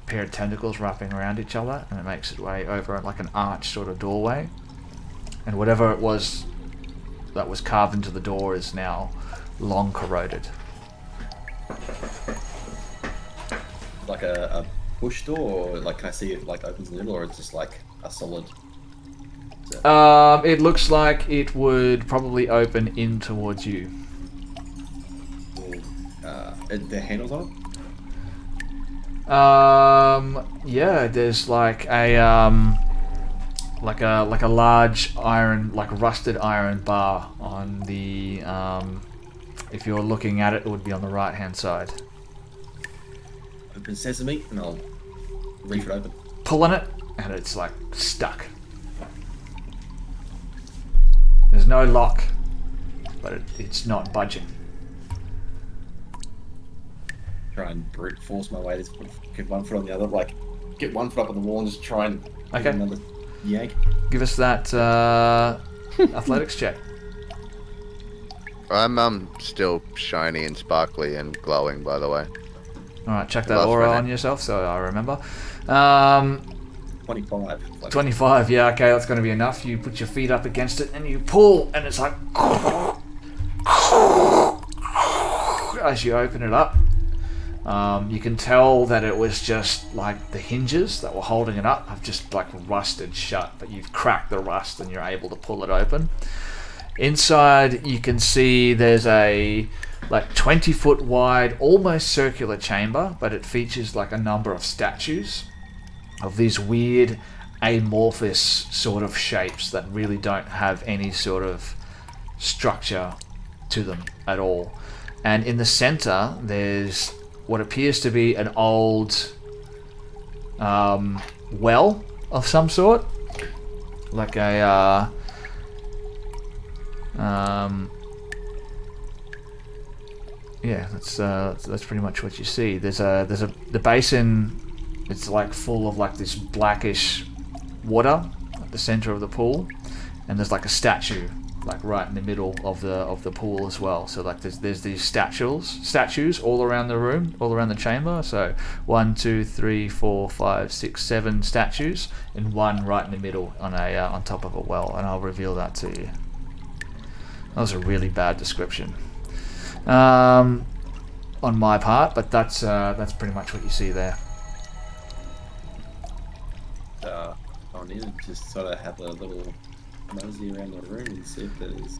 pair of tentacles wrapping around each other, and it makes its way over like an arch sort of doorway. And whatever it was that was carved into the door is now long corroded. Like a push door, or like can I see it like opens in the middle, or it's just like a solid? It looks like it would probably open in towards you. The handles on it? Yeah, there's like a like a large iron, like rusted iron bar on the if you're looking at it, it would be on the right hand side. Open sesame, and I'll reach it open. Pulling it, and it's like stuck. There's no lock, but it's not budging. Try and brute force my way. Just get one foot on the other, like get one foot up on the wall and just try and Okay. give another yank. Give us that athletics check. I'm still shiny and sparkly and glowing, by the way. Alright, check that Last aura one, on yourself so I remember. 25. Like, 25, yeah, okay, that's going to be enough. You put your feet up against it and you pull, and it's like as you open it up. You can tell that it was just like the hinges that were holding it up have just like rusted shut, but you've cracked the rust and you're able to pull it open. Inside you can see there's a like 20-foot wide, almost circular chamber, but it features like a number of statues of these weird amorphous sort of shapes that really don't have any sort of structure to them at all. And in the center there's what appears to be an old well of some sort, like a yeah, that's pretty much what you see. The basin. It's like full of like this blackish water at the center of the pool, and there's like a statue like right in the middle of the pool as well. So like there's these statues all around the room, all around the chamber. So 1, 2, 3, 4, 5, 6, 7 statues, and one right in the middle on top of a well. And I'll reveal that to you. That was a really bad description on my part, but that's pretty much what you see there. I'll need to just sort of have a little nosy around the room and see if there's...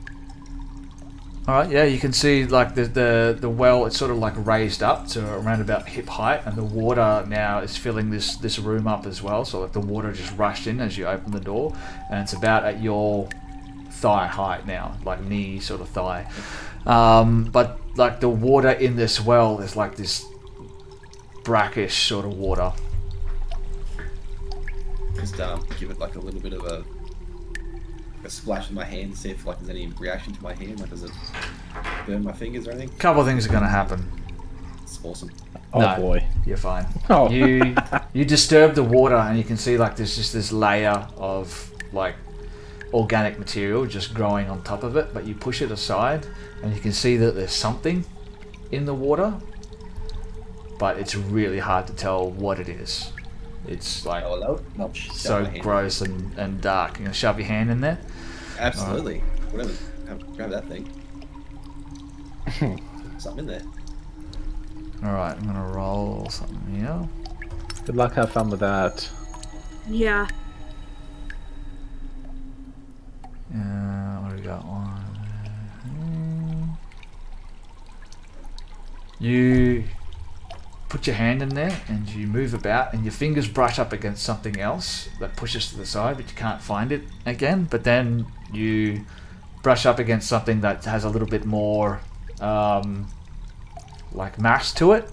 Alright, yeah, you can see like the well, it's sort of like raised up to around about hip height, and the water now is filling this room up as well. So like the water just rushed in as you open the door, and it's about at your thigh height now, like knee sort of thigh. But like the water in this well is like this brackish sort of water. Just give it like a little bit of a splash in my hand, see if like there's any reaction to my hand. Like, does it burn my fingers or anything? A couple of things are going to happen. It's awesome. Oh No, boy. You're fine. Oh. You disturb the water, and you can see like there's just this layer of like organic material just growing on top of it, but you push it aside and you can see that there's something in the water, but it's really hard to tell what it is. It's like Hello? No, so gross and dark. You gonna shove your hand in there? Absolutely. Whatever. Grab that thing. Something in there. Alright, I'm gonna roll something here. Good luck, have fun with that. Yeah. What do we got? You put your hand in there and you move about, and your fingers brush up against something else that pushes to the side, but you can't find it again. But then you brush up against something that has a little bit more like mass to it,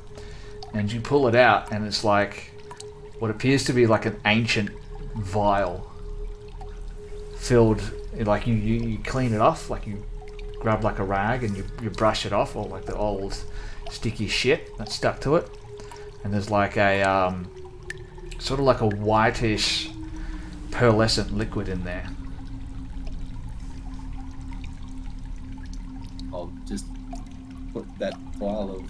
and you pull it out, and it's like what appears to be like an ancient vial filled, like you clean it off, like you grab like a rag and you brush it off, or like the old sticky shit that's stuck to it, and there's like a sort of like a whitish pearlescent liquid in there. I'll just put that vial of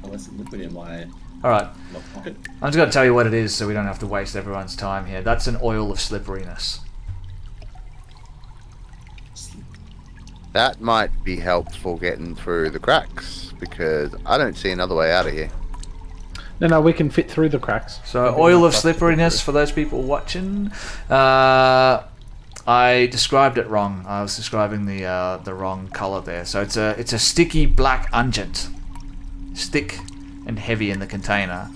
pearlescent liquid in my Alright, pocket. I'm just going to tell you what it is so we don't have to waste everyone's time here. That's an oil of slipperiness. That might be helpful getting through the cracks, because I don't see another way out of here. No, we can fit through the cracks. So, oil of slipperiness, for those people watching, I described it wrong. I was describing the wrong colour there. So it's a sticky black unguent, thick and heavy in the container.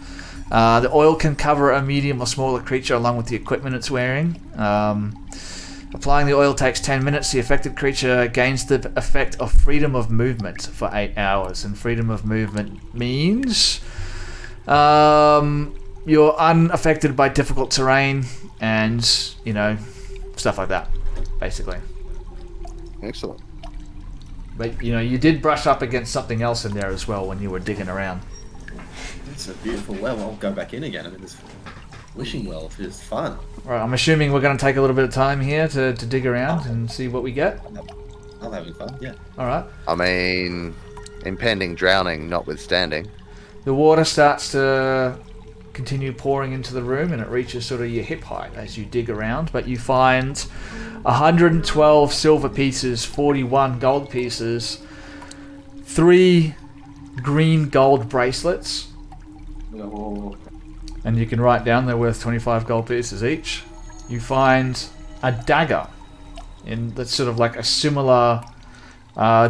The oil can cover a medium or smaller creature along with the equipment it's wearing. Applying the oil takes 10 minutes. The affected creature gains the effect of freedom of movement for 8 hours. And freedom of movement means you're unaffected by difficult terrain and, stuff like that, basically. Excellent. But, you did brush up against something else in there as well when you were digging around. It's a beautiful well. I'll go back in again. I mean, this wishing well is fun. Alright, I'm assuming we're going to take a little bit of time here to dig around and see what we get. I'm having fun, yeah. Alright. I mean, impending drowning notwithstanding. The water starts to continue pouring into the room, and it reaches sort of your hip height as you dig around, but you find 112 silver pieces, 41 gold pieces, 3 green gold bracelets, and you can write down they're worth 25 gold pieces each. You find a dagger that's sort of like a similar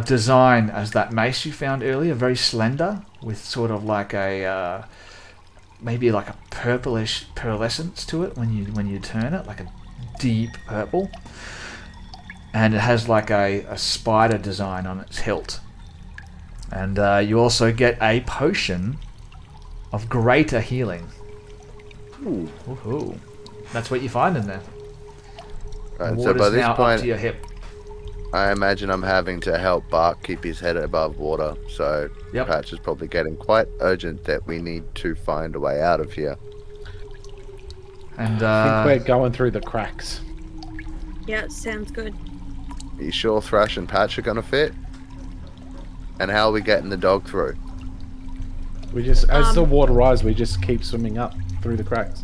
design as that mace you found earlier, very slender, with sort of like a maybe like a purplish pearlescence to it when you turn it, like a deep purple, and it has like a spider design on its hilt. And you also get a potion of greater healing. Ooh. Woohoo. That's what you find in there. Right, The so water's by this now up point, to your hip. I imagine I'm having to help Bark keep his head above water, so Yep. Patch is probably getting quite urgent that we need to find a way out of here. And I think we're going through the cracks. Yeah, sounds good. Are you sure Thrash and Patch are going to fit? And how are we getting the dog through? We just, as the water rises, we just keep swimming up through the cracks.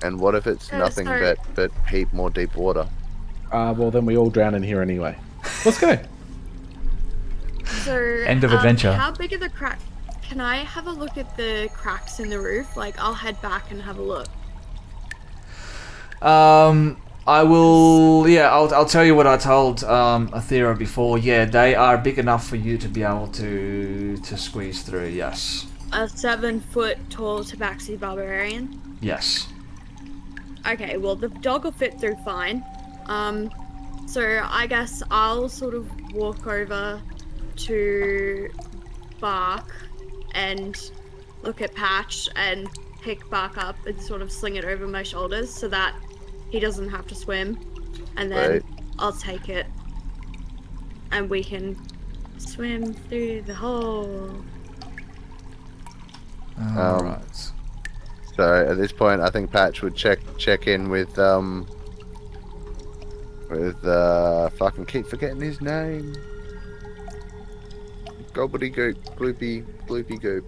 And what if it's nothing sorry. but heap more deep water? Well, then we all drown in here anyway. Let's go. So, End of adventure. How big are the crack? Can I have a look at the cracks in the roof? Like, I'll head back and have a look. I will. Yeah, I'll tell you what I told Athera before. Yeah, they are big enough for you to be able to squeeze through. Yes. A 7-foot tall Tabaxi barbarian. Yes. Okay, well the dog will fit through fine. So I guess I'll sort of walk over to Bark and look at Patch and pick Bark up and sort of sling it over my shoulders so that he doesn't have to swim. And then Right. I'll take it and we can swim through the hole. All right. So at this point, I think Patch would check in with fucking keep forgetting his name. Gobbledygook, gloopy goop.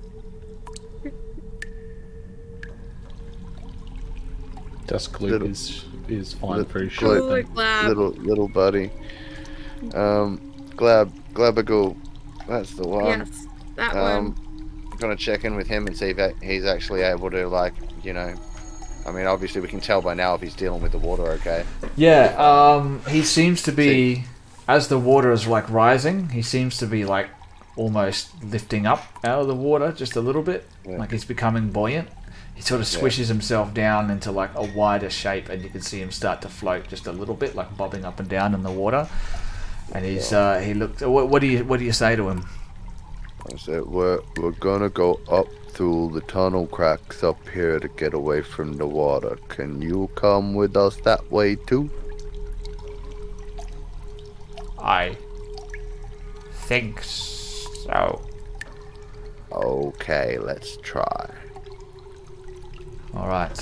Just Gloop Little- is fine for his Gloop. short Ooh, thing. glad. Little buddy. Glabagool. That's the one. Yes, that one. I'm gonna check in with him and see if he's actually able to, like, I mean, obviously we can tell by now if he's dealing with the water okay. Yeah. He seems to be as the water is like rising, he seems to be like almost lifting up out of the water just a little bit, like he's becoming buoyant. He sort of swishes himself down into like a wider shape, and you can see him start to float just a little bit, like bobbing up and down in the water. And he's he looked. What do you say to him? I said we're gonna go up through the tunnel cracks up here to get away from the water. Can you come with us that way too? I think so. Okay, let's try. All right.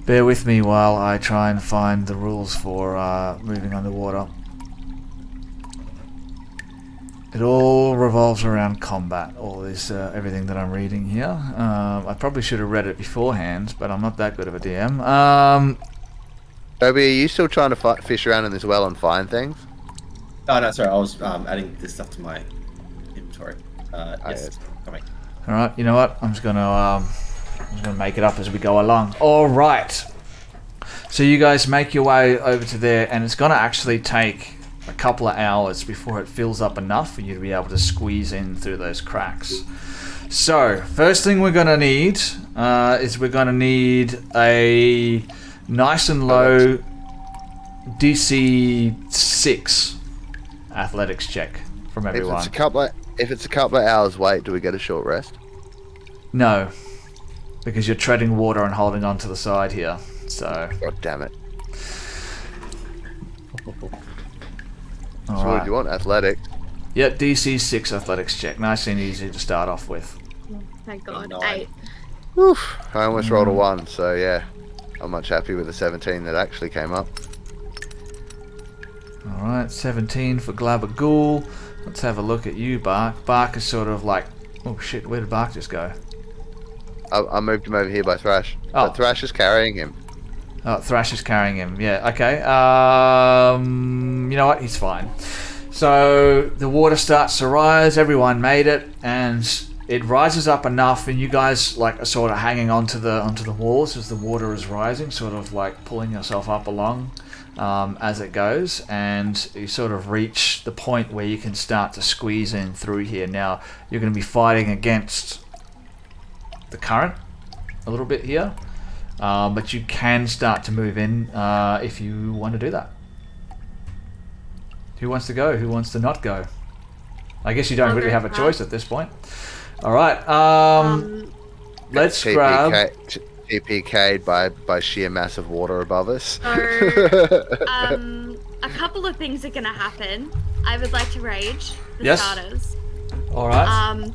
Bear with me while I try and find the rules for moving underwater. It all revolves around combat. All this, everything that I'm reading here. I probably should have read it beforehand, but I'm not that good of a DM. Toby, are you still trying to fish around in this well and find things? Oh no, sorry. I was adding this stuff to my inventory. Yes, coming. All right. You know what? I'm just gonna make it up as we go along. All right. So you guys make your way over to there, and it's gonna actually take a couple of hours before it fills up enough for you to be able to squeeze in through those cracks. So first thing we're gonna need is we're gonna need a nice and low DC 6 athletics check from everyone. If it's a couple of hours wait, do we get a short rest? No, because you're treading water and holding on to the side here. So. God damn it. All So right. what do you want? Athletics? Yeah, DC 6 athletics check. Nice and easy to start off with. Thank God. 9. 8. Oof. I almost rolled a 1, so yeah. I'm much happy with the 17 that actually came up. Alright, 17 for Glabaghoul. Let's have a look at you, Bark. Bark is sort of like... Oh shit, where did Bark just go? I moved him over here by Thrash. Oh. But Thrash is carrying him. Oh, Thrash is carrying him. Yeah, okay. You know what? He's fine. So, the water starts to rise. Everyone made it. And it rises up enough, and you guys like are sort of hanging onto the walls as the water is rising, sort of like pulling yourself up along as it goes, and you sort of reach the point where you can start to squeeze in through here. Now you're going to be fighting against the current a little bit here, but you can start to move in if you want to do that. Who wants to go? Who wants to not go? I guess you don't really have a choice at this point. All right. Let's grab. TPK'd by sheer mass of water above us. So, a couple of things are gonna happen. I would like to rage the starters. All right.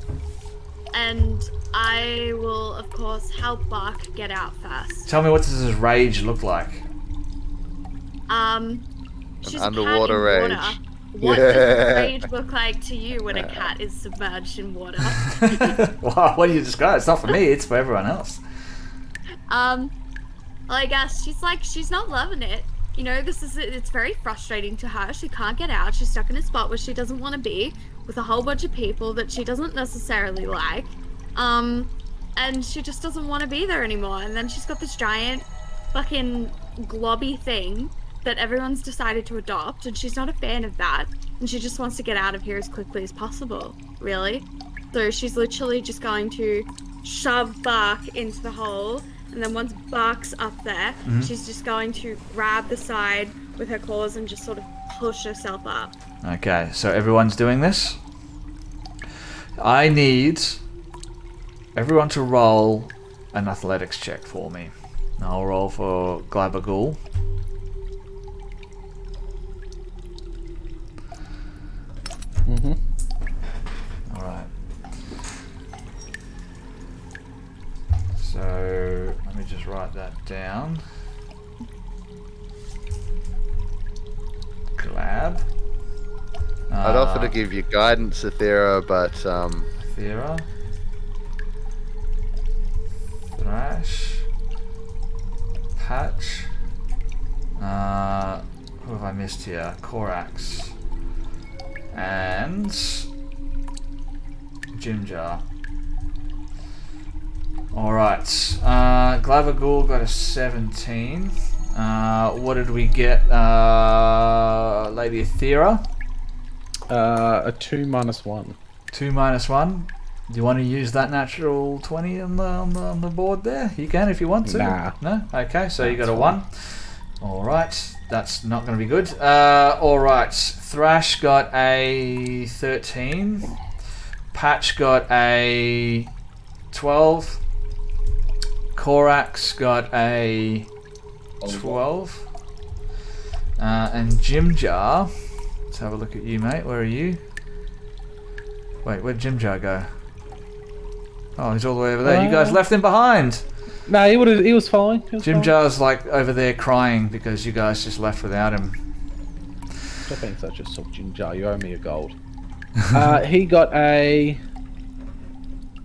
And I will, of course, help Bark get out first. Tell me, what does his rage look like? She's underwater a cat in rage. water. What does rage look like to you when a cat is submerged in water? Wow, what do you describe? It's not for me, it's for everyone else. Well, I guess she's not loving it. You know, it's very frustrating to her. She can't get out. She's stuck in a spot where she doesn't want to be, with a whole bunch of people that she doesn't necessarily like. And she just doesn't want to be there anymore. And then she's got this giant fucking globby thing that everyone's decided to adopt, and she's not a fan of that. And she just wants to get out of here as quickly as possible, really. So she's literally just going to shove Bark into the hole, and then once Bark's up there, she's just going to grab the side with her claws and just sort of push herself up. Okay, so everyone's doing this. I need everyone to roll an athletics check for me. I'll roll for Glabaghoul. Alright. So, let me just write that down. Glab. I'd offer to give you guidance, Athera, but Athera. Thrash. Patch. Who have I missed here? Corax. And Ginger. Alright. Glabaghoul got a 17. What did we get? Lady Athera? A 2 minus 1. 2 minus 1. Do you want to use that natural 20 on the board there? You can if you want to. Nah. No? Okay, so you got a 1. Alright, that's not going to be good. Alright, Thrash got a 13. Patch got a 12. Korax got a 12. And Jim Jar. Let's have a look at you, mate. Where are you? Wait, where'd Jim Jar go? Oh, he's all the way over there. You guys left him behind. No, he was fine. Jim Jar's like over there crying because you guys just left without him. Stop being such a soft Jim Jar. You owe me a gold. He got a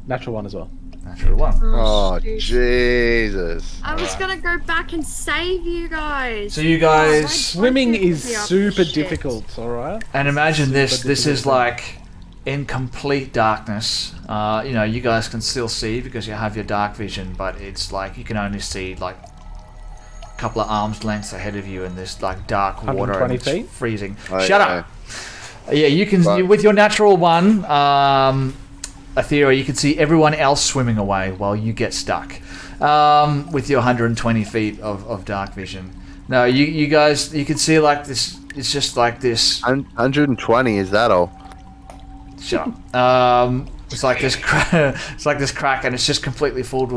natural 1 as well. Natural 1. Oh, shoot. Jesus. I was gonna go back and save you guys. So you guys... Swimming is Yeah, super shit. difficult, alright? And imagine this. Super This is difficult. like in complete darkness. You know, you guys can still see because you have your dark vision, but it's like you can only see like a couple of arms lengths ahead of you in this like dark water. 120 and it's feet? freezing. Oh, Shut yeah. up. Yeah, you can But- with your natural 1, Athera, you can see everyone else swimming away while you get stuck with your 120 feet of dark vision. No, you guys, you can see like this. It's just like this. 120, is that all? Shut up. It's like this. It's like this crack, and it's just completely filled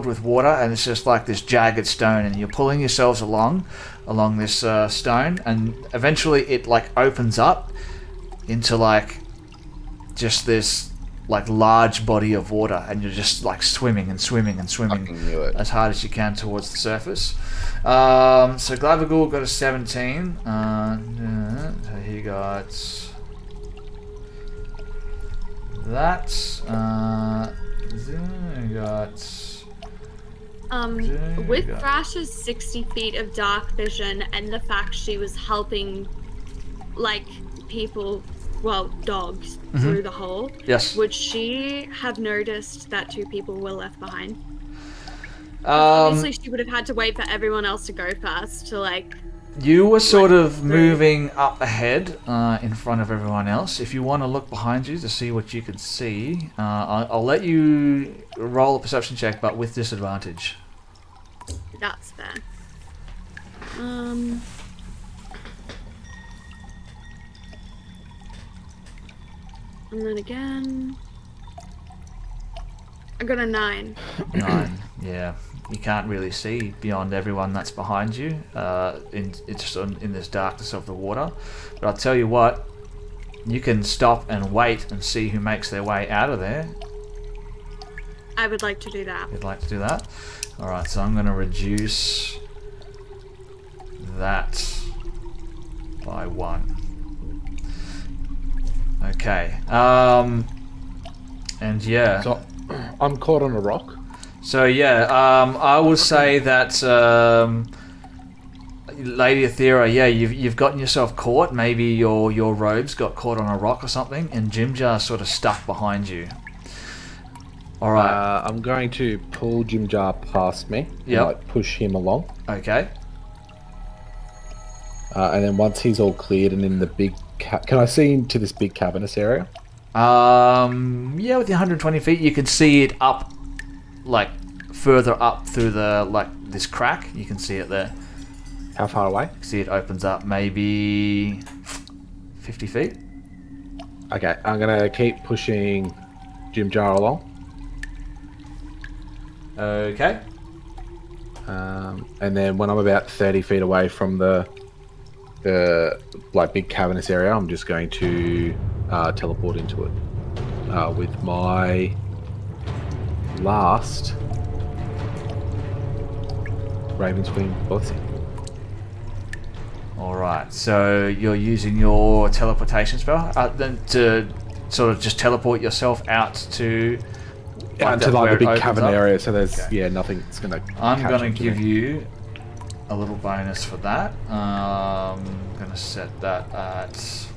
with water, and it's just like this jagged stone, and you're pulling yourselves along this stone, and eventually it like opens up into like just this like large body of water, and you're just like swimming and swimming and swimming Fucking knew it. as hard as you can towards the surface. So Glavagool got a 17. So he got that. He got. With Yeah. Thrash's 60 feet of dark vision and the fact she was helping, like, people, well, dogs, through the hole, Yes. would she have noticed that 2 people were left behind? Obviously, she would have had to wait for everyone else to go first to, like... You were sort of moving up ahead in front of everyone else. If you want to look behind you to see what you can see, I'll let you roll a perception check, but with disadvantage. That's fair. And then again... I got a 9. 9. Yeah. You can't really see beyond everyone that's behind you in this darkness of the water. But I'll tell you what, you can stop and wait and see who makes their way out of there. I would like to do that. You'd like to do that? Alright, so I'm going to reduce that by 1. Okay. And yeah. So I'm caught on a rock. So yeah, I would say that Lady Athera, yeah, you've gotten yourself caught. Maybe your robes got caught on a rock or something, and Jim Jar's sort of stuck behind you. All right. I'm going to pull Jim Jar past me. Yep. And, like, push him along. Okay. And then once he's all cleared and in the big... Can I see into this big cavernous area? Yeah, with the 120 feet, you can see it up, like further up through the this crack. You can see it there. How far away? You can see it opens up maybe 50 feet. Okay, I'm going to keep pushing Jim Jar along. Okay. And then when I'm about 30 feet away from the like big cavernous area, I'm just going to teleport into it with my last Raven's Wing blessing. All right. So you're using your teleportation spell then to sort of just teleport yourself out to Into where like the it big opens cavern up? area, so there's Okay. nothing's gonna. I'm catch gonna onto give me. you a little bonus for that. I'm gonna set that at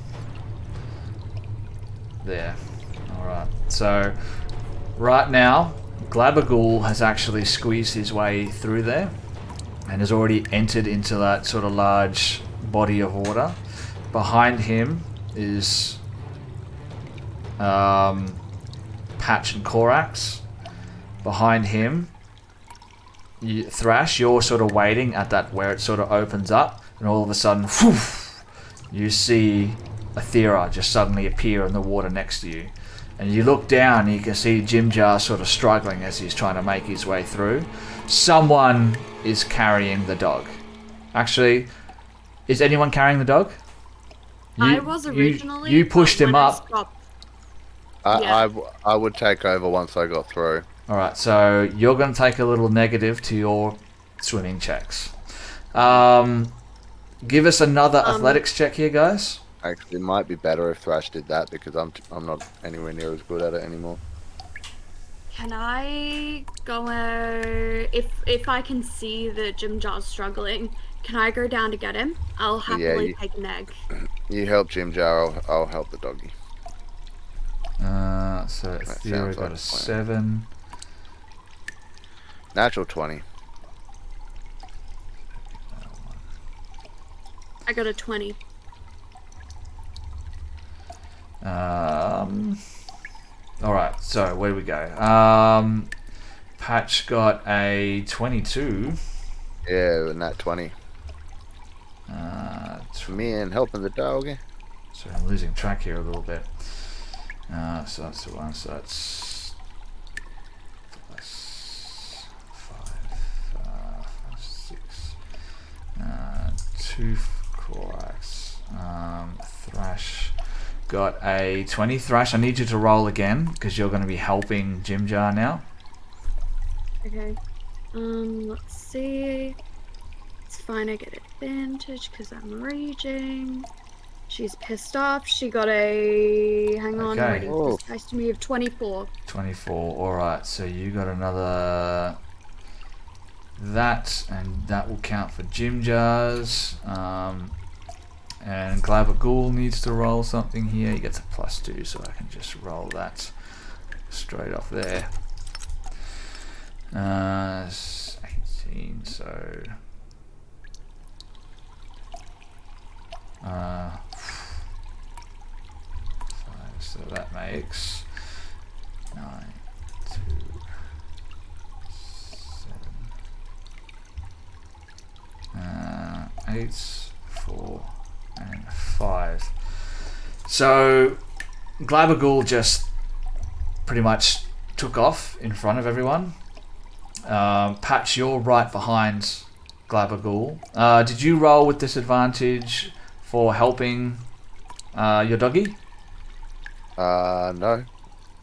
there. All right. So right now, Glabagool has actually squeezed his way through there. and has already entered into that sort of large body of water. Behind him is Patch and Corax. Behind him, Thrash, you're sort of waiting at that where it sort of opens up, and all of a sudden, whoosh, you see Athera just suddenly appear in the water next to you. And you look down and you can see Jim Jar sort of struggling as he's trying to make his way through. Someone is carrying the dog. Actually, is anyone carrying the dog? I was originally. You pushed but him when I up. stopped- I would take over once I got through. Alright, so you're going to take a little negative to your swimming checks. Give us another athletics check here, guys. Actually, it might be better if Thrash did that because I'm not anywhere near as good at it anymore. Can I go if I can see that Jim Jar's struggling, can I go down to get him? I'll happily take an egg. You help Jim Jar, I'll help the doggy. So Theory got a 7. Natural 20. I got a 20. Alright, so where do we go? Patch got a 22. Yeah, nat 20. For Me and helping the doggy. So I'm losing track here a little bit. So that's the one, so that's plus 5, 6. 2 Corax. Thrash got a 20. Thrash, I need you to roll again because you're going to be helping Jim Jar now. Okay. Let's see. It's fine, I get advantage because I'm raging. She's pissed off. She got a... Hang on, Okay. waiting for this dice to move. 24. 24, alright, so you got another... That, and that will count for Jim Jars. And Glabaghoul needs to roll something here. He gets a +2, so I can just roll that straight off there. 18, so... So that makes 9, 2, 7, 8, 4, and 5. So Glabaghoul just pretty much took off in front of everyone. Patch, you're right behind Glabaghoul. Did you roll with disadvantage for helping your doggy? No.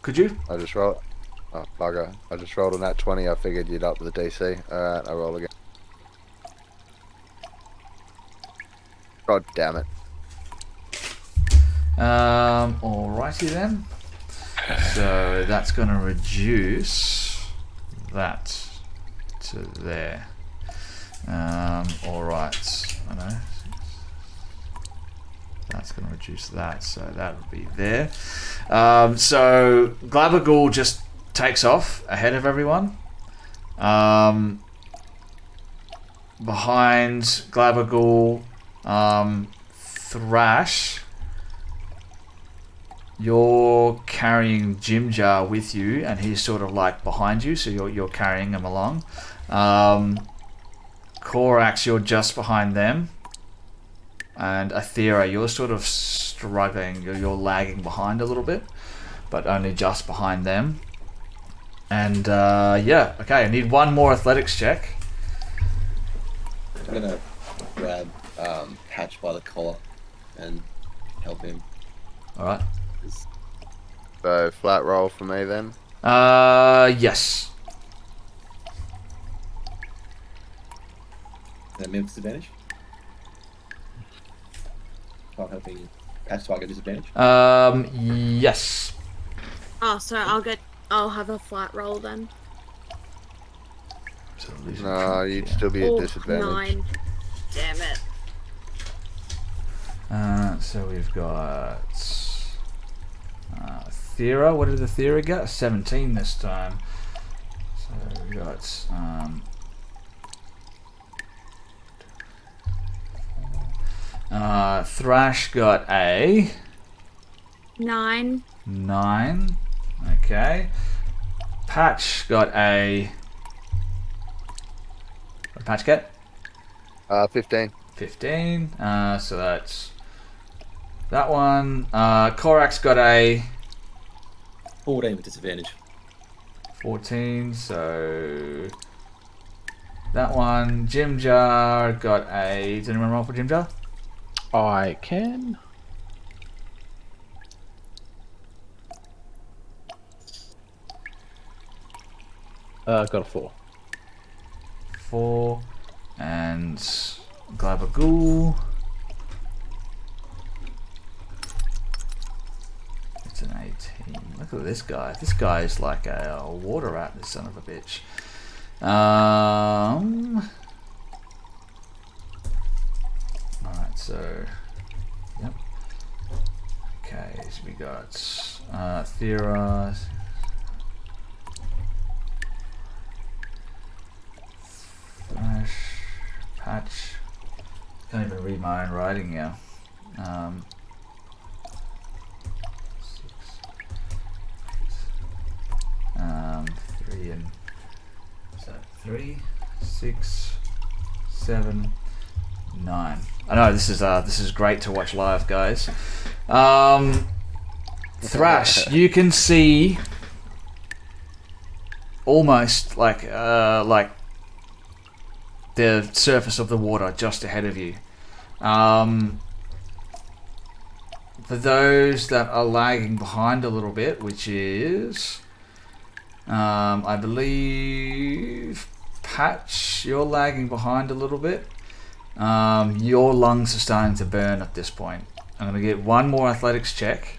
Could you? I just rolled. Oh, bugger. I just rolled on that 20. I figured you'd up the DC. Alright, I roll again. God damn it. Alrighty then. So that's going to reduce that to there. Alright. I know. That's going to reduce that, so that would be there. So Glabaghoul just takes off ahead of everyone. Behind Glabaghoul, Thrash, you're carrying Jim Jar with you, and he's sort of like behind you, so you're carrying him along. Corax, you're just behind them. And Athera, you're sort of struggling, you're lagging behind a little bit, but only just behind them. And yeah, okay, I need one more athletics check. I'm gonna grab Patch by the collar and help him. Alright. So, flat roll for me then. Yes. That means disadvantage. I'm helping Patch, so I get disadvantage. Yes. Oh, so I'll have a flat roll then. So losing No, track you'd here. still be at disadvantage. 9. Damn it. So we've got Athera. What did Athera get? 17 this time. So we got Thrash got a 9. 9. Okay. Patch got a... What did Patch get? 15. 15. So that's that one. Korax got a 14 with disadvantage. 14. So that one. Jimjar got a... Does anyone roll for Jimjar? I can. Got a 4. 4. And Glabagool. It's an 18. Look at this guy. This guy is like a water rat, this son of a bitch. Alright, so... Yep. Okay, so we got Thera... Thrash, Patch. Can't even read my own writing here. 3 and so 3, 6, 7, 9. I know this is great to watch live, guys. Thrash, you can see almost like the surface of the water just ahead of you. For those that are lagging behind a little bit, which is, I believe, Patch, you're lagging behind a little bit. Your lungs are starting to burn at this point. I'm going to get one more athletics check,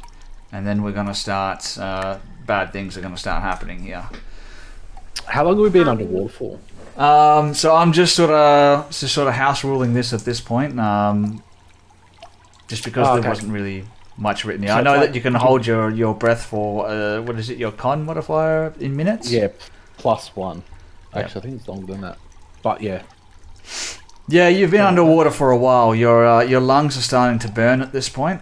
and then we're going to start, bad things are going to start happening here. How long have we been underwater for? So I'm just sort of house ruling this at this point, just because there wasn't really much written here. So I know it's that like- you can hold your breath for what is it, your con modifier in minutes? Yeah, +1. Yeah. Actually, I think it's longer than that. But yeah. Yeah, you've been underwater for a while. Your lungs are starting to burn at this point.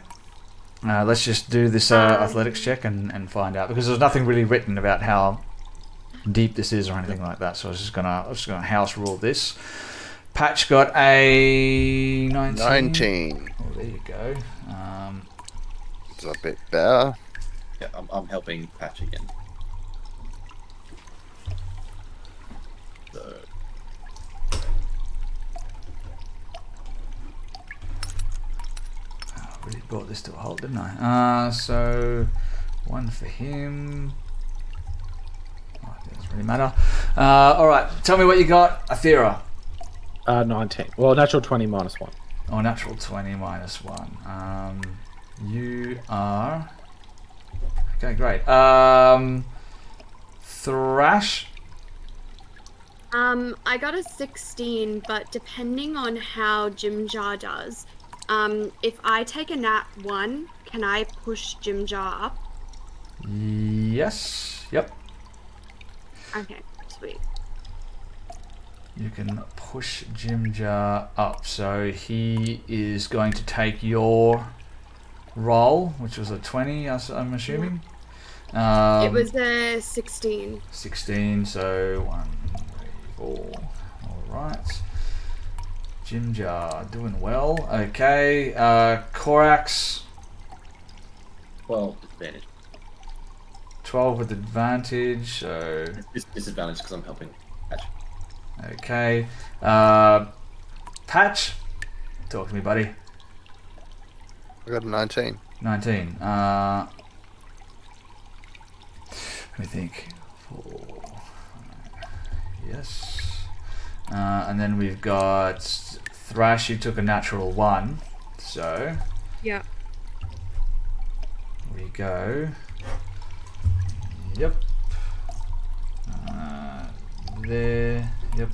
Let's just do this athletics check and find out, because there's nothing really written about how deep this is or anything like that. So I was just gonna house rule this. Patch got a 19. 19. Oh, there you go. It's a bit better. Yeah, I'm helping Patch again. So, I really brought this to a halt, didn't I? So 1 for him. Oh, it doesn't really matter. Alright, tell me what you got, Athera. 19. Well, natural 20 -1. Oh, natural 20 -1. You are... Okay, great. Thrash. I got a 16, but depending on how Jimjar does, if I take a nat 1, can I push Jimjar up? Yes. Yep. Okay, sweet. You can push Jimjar up. So he is going to take your roll, which was a 20, I'm assuming. It was a 16. 16, so 1, 3, 4. Alright. Jimjar doing well. Okay. Korax, 12 disadvantage. 12 with advantage, so... Disadvantage because I'm helping Patch. Okay. Patch, talk to me, buddy. I got a 19. 19. Let me think. 4. Yes. And then we've got Thrash, you took a natural 1. So, Yeah. we go. Yep. There. Yep.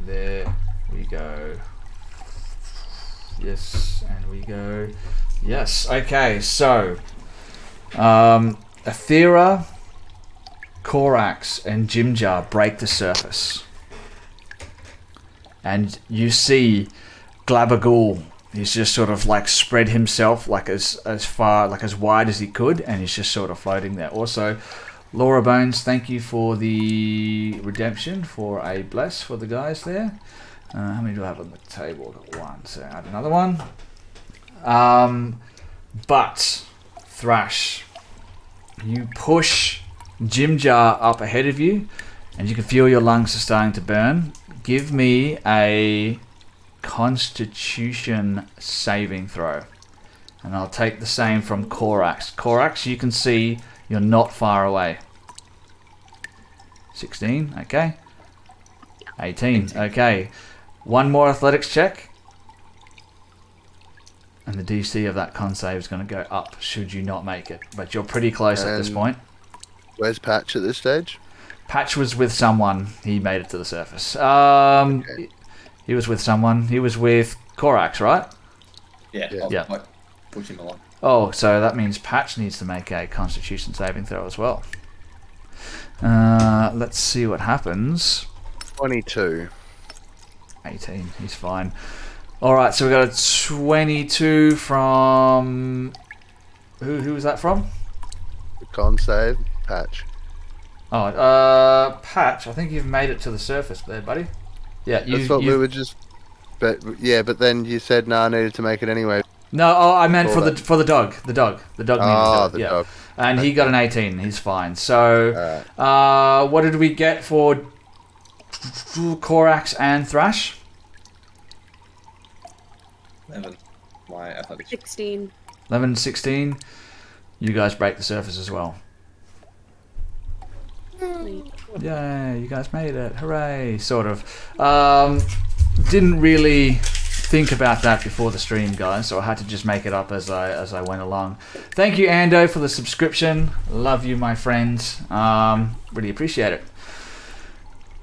There we go. Yes, and we go. Yes. Okay. So, Athera, Korax, and Jimjar break the surface, and you see Glabagool, he's just sort of like spread himself like as far, like as wide as he could, and he's just sort of floating there. Also, Laura Bones, thank you for the redemption for a bless for the guys there. How many do I have on the table? I've got one, so add another one. But Thrash, you push Jim Jar up ahead of you, and you can feel your lungs are starting to burn. Give me a Constitution saving throw, and I'll take the same from Corax. Corax, you can see you're not far away. 16, okay. 18, okay. One more athletics check, and the DC of that con save is going to go up should you not make it, but you're pretty close at this point. Where's Patch at this stage? Patch was with someone. He made it to the surface. Okay. He was with someone. He was with Corax, right? Yeah. Yeah. Like, push him along. Oh, so that means Patch needs to make a Constitution saving throw as well. Let's see what happens. 22. 18. He's fine. All right, so we got a 22 from... Who was that from? The con save, Patch. Oh, Patch, I think you've made it to the surface there, buddy. Yeah, That's what we were just... But then you said, no, I needed to make it anyway. No, I meant for the dog. The dog needed to do it. Yeah. Dog. And he got an 18. He's fine. So, what did we get for Corax and Thrash? 11. My athletics. 16. 11 and 16. You guys break the surface as well. Yay, you guys made it. Hooray. Sort of. Didn't really think about that before the stream, guys, so I had to just make it up as I went along. Thank you, Ando, for the subscription. Love you, my friend. Really appreciate it.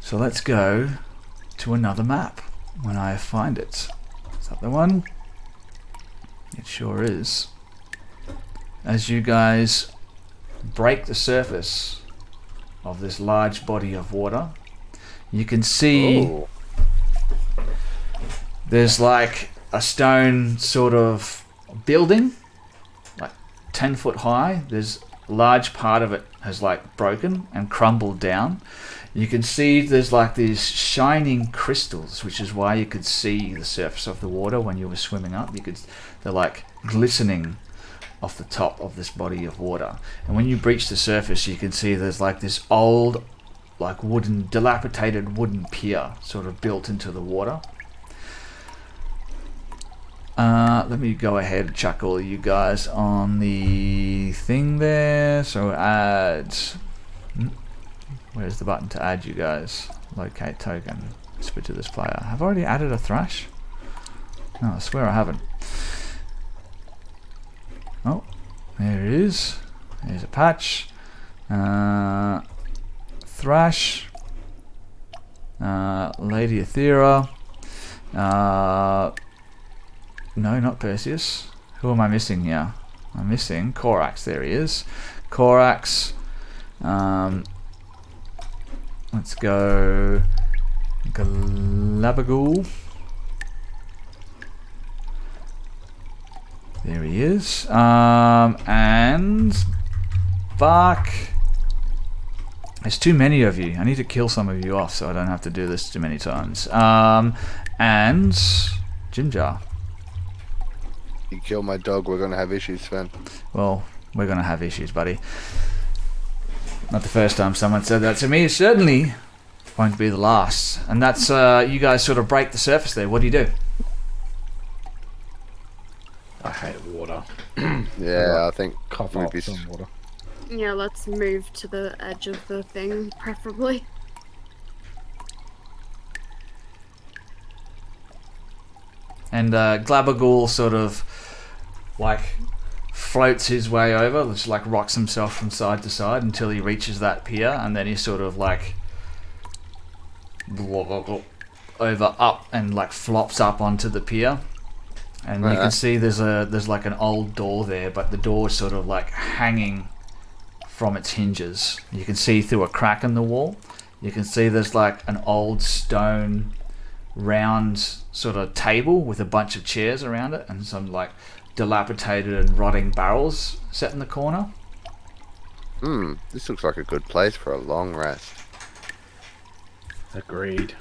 So let's go to another map when I find it. Is that the one? It sure is. As you guys break the surface of this large body of water, you can see there's like a stone sort of building, like 10 foot high. There's a large part of it has like broken and crumbled down. You can see there's like these shining crystals, which is why you could see the surface of the water when you were swimming up. They're like glistening off the top of this body of water. And when you breach the surface, you can see there's like this old, like dilapidated wooden pier sort of built into the water. Let me go ahead and chuck all of you guys on the thing there. So add... Where's the button to add you guys? Locate token. Switch to this player. Have I already added a Thrash? No, I swear I haven't. Oh, there it is. There's a Patch. Thrash. Lady Aethera. No, not Perseus. Who am I missing here? I'm missing Corax. There he is. Corax. Let's go Glabagool. There he is. And Bark. There's too many of you. I need to kill some of you off so I don't have to do this too many times. And Jimjar. You kill my dog, we're going to have issues, Sven. Well, we're going to have issues, buddy. Not the first time someone said that to me. Certainly won't be the last. And that's, you guys sort of break the surface there. What do? I hate water. Yeah, I think Cough we'd up be some water. Yeah, let's move to the edge of the thing, preferably. And Glabagool sort of like floats his way over, just like rocks himself from side to side until he reaches that pier, and then he sort of like over up and like flops up onto the pier. And you can see there's like an old door there, but the door is sort of like hanging from its hinges. You can see through a crack in the wall. You can see there's like an old stone round sort of table with a bunch of chairs around it and some like dilapidated and rotting barrels set in the corner. This looks like a good place for a long rest. Agreed.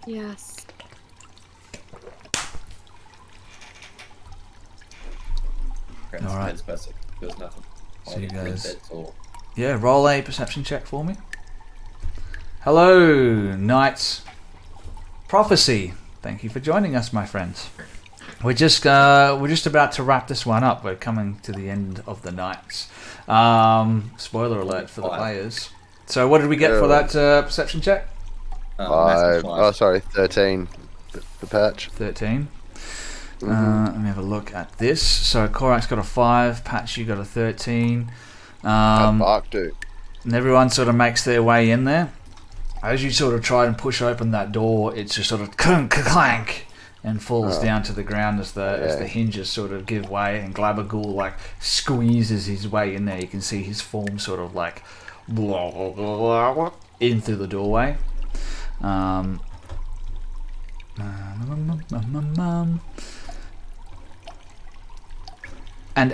Yes. All right. That's basic. There's nothing. So you guys, Or... yeah, roll a perception check for me. Hello, Knights. Prophecy. Thank you for joining us, my friends. We're just about to wrap this one up. We're coming to the end of the nights. Spoiler alert for the players. So what did we get for that perception check? 5. Oh, sorry, 13. The patch. 13. Let me have a look at this. So Korak's got a 5. Patch, you got a 13. Mark do. And everyone sort of makes their way in there. As you sort of try and push open that door, it's just sort of clunk, clank, and falls down to the ground as the hinges sort of give way, and Glabagool like squeezes his way in there. You can see his form sort of like in through the doorway. And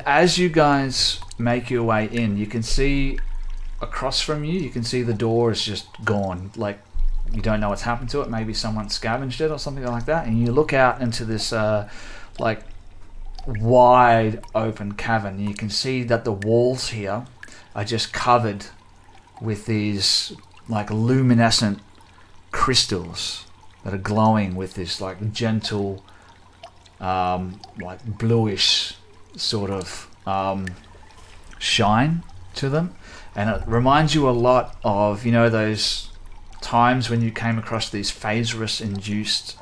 as you guys make your way in, you can see across from you, you can see the door is just gone. Like, you don't know what's happened to it. Maybe someone scavenged it or something like that. And you look out into this like wide open cavern. You can see that the walls here are just covered with these like luminescent crystals that are glowing with this like gentle like bluish sort of shine to them. And it reminds you a lot of, you know, those times when you came across these Phasrus-induced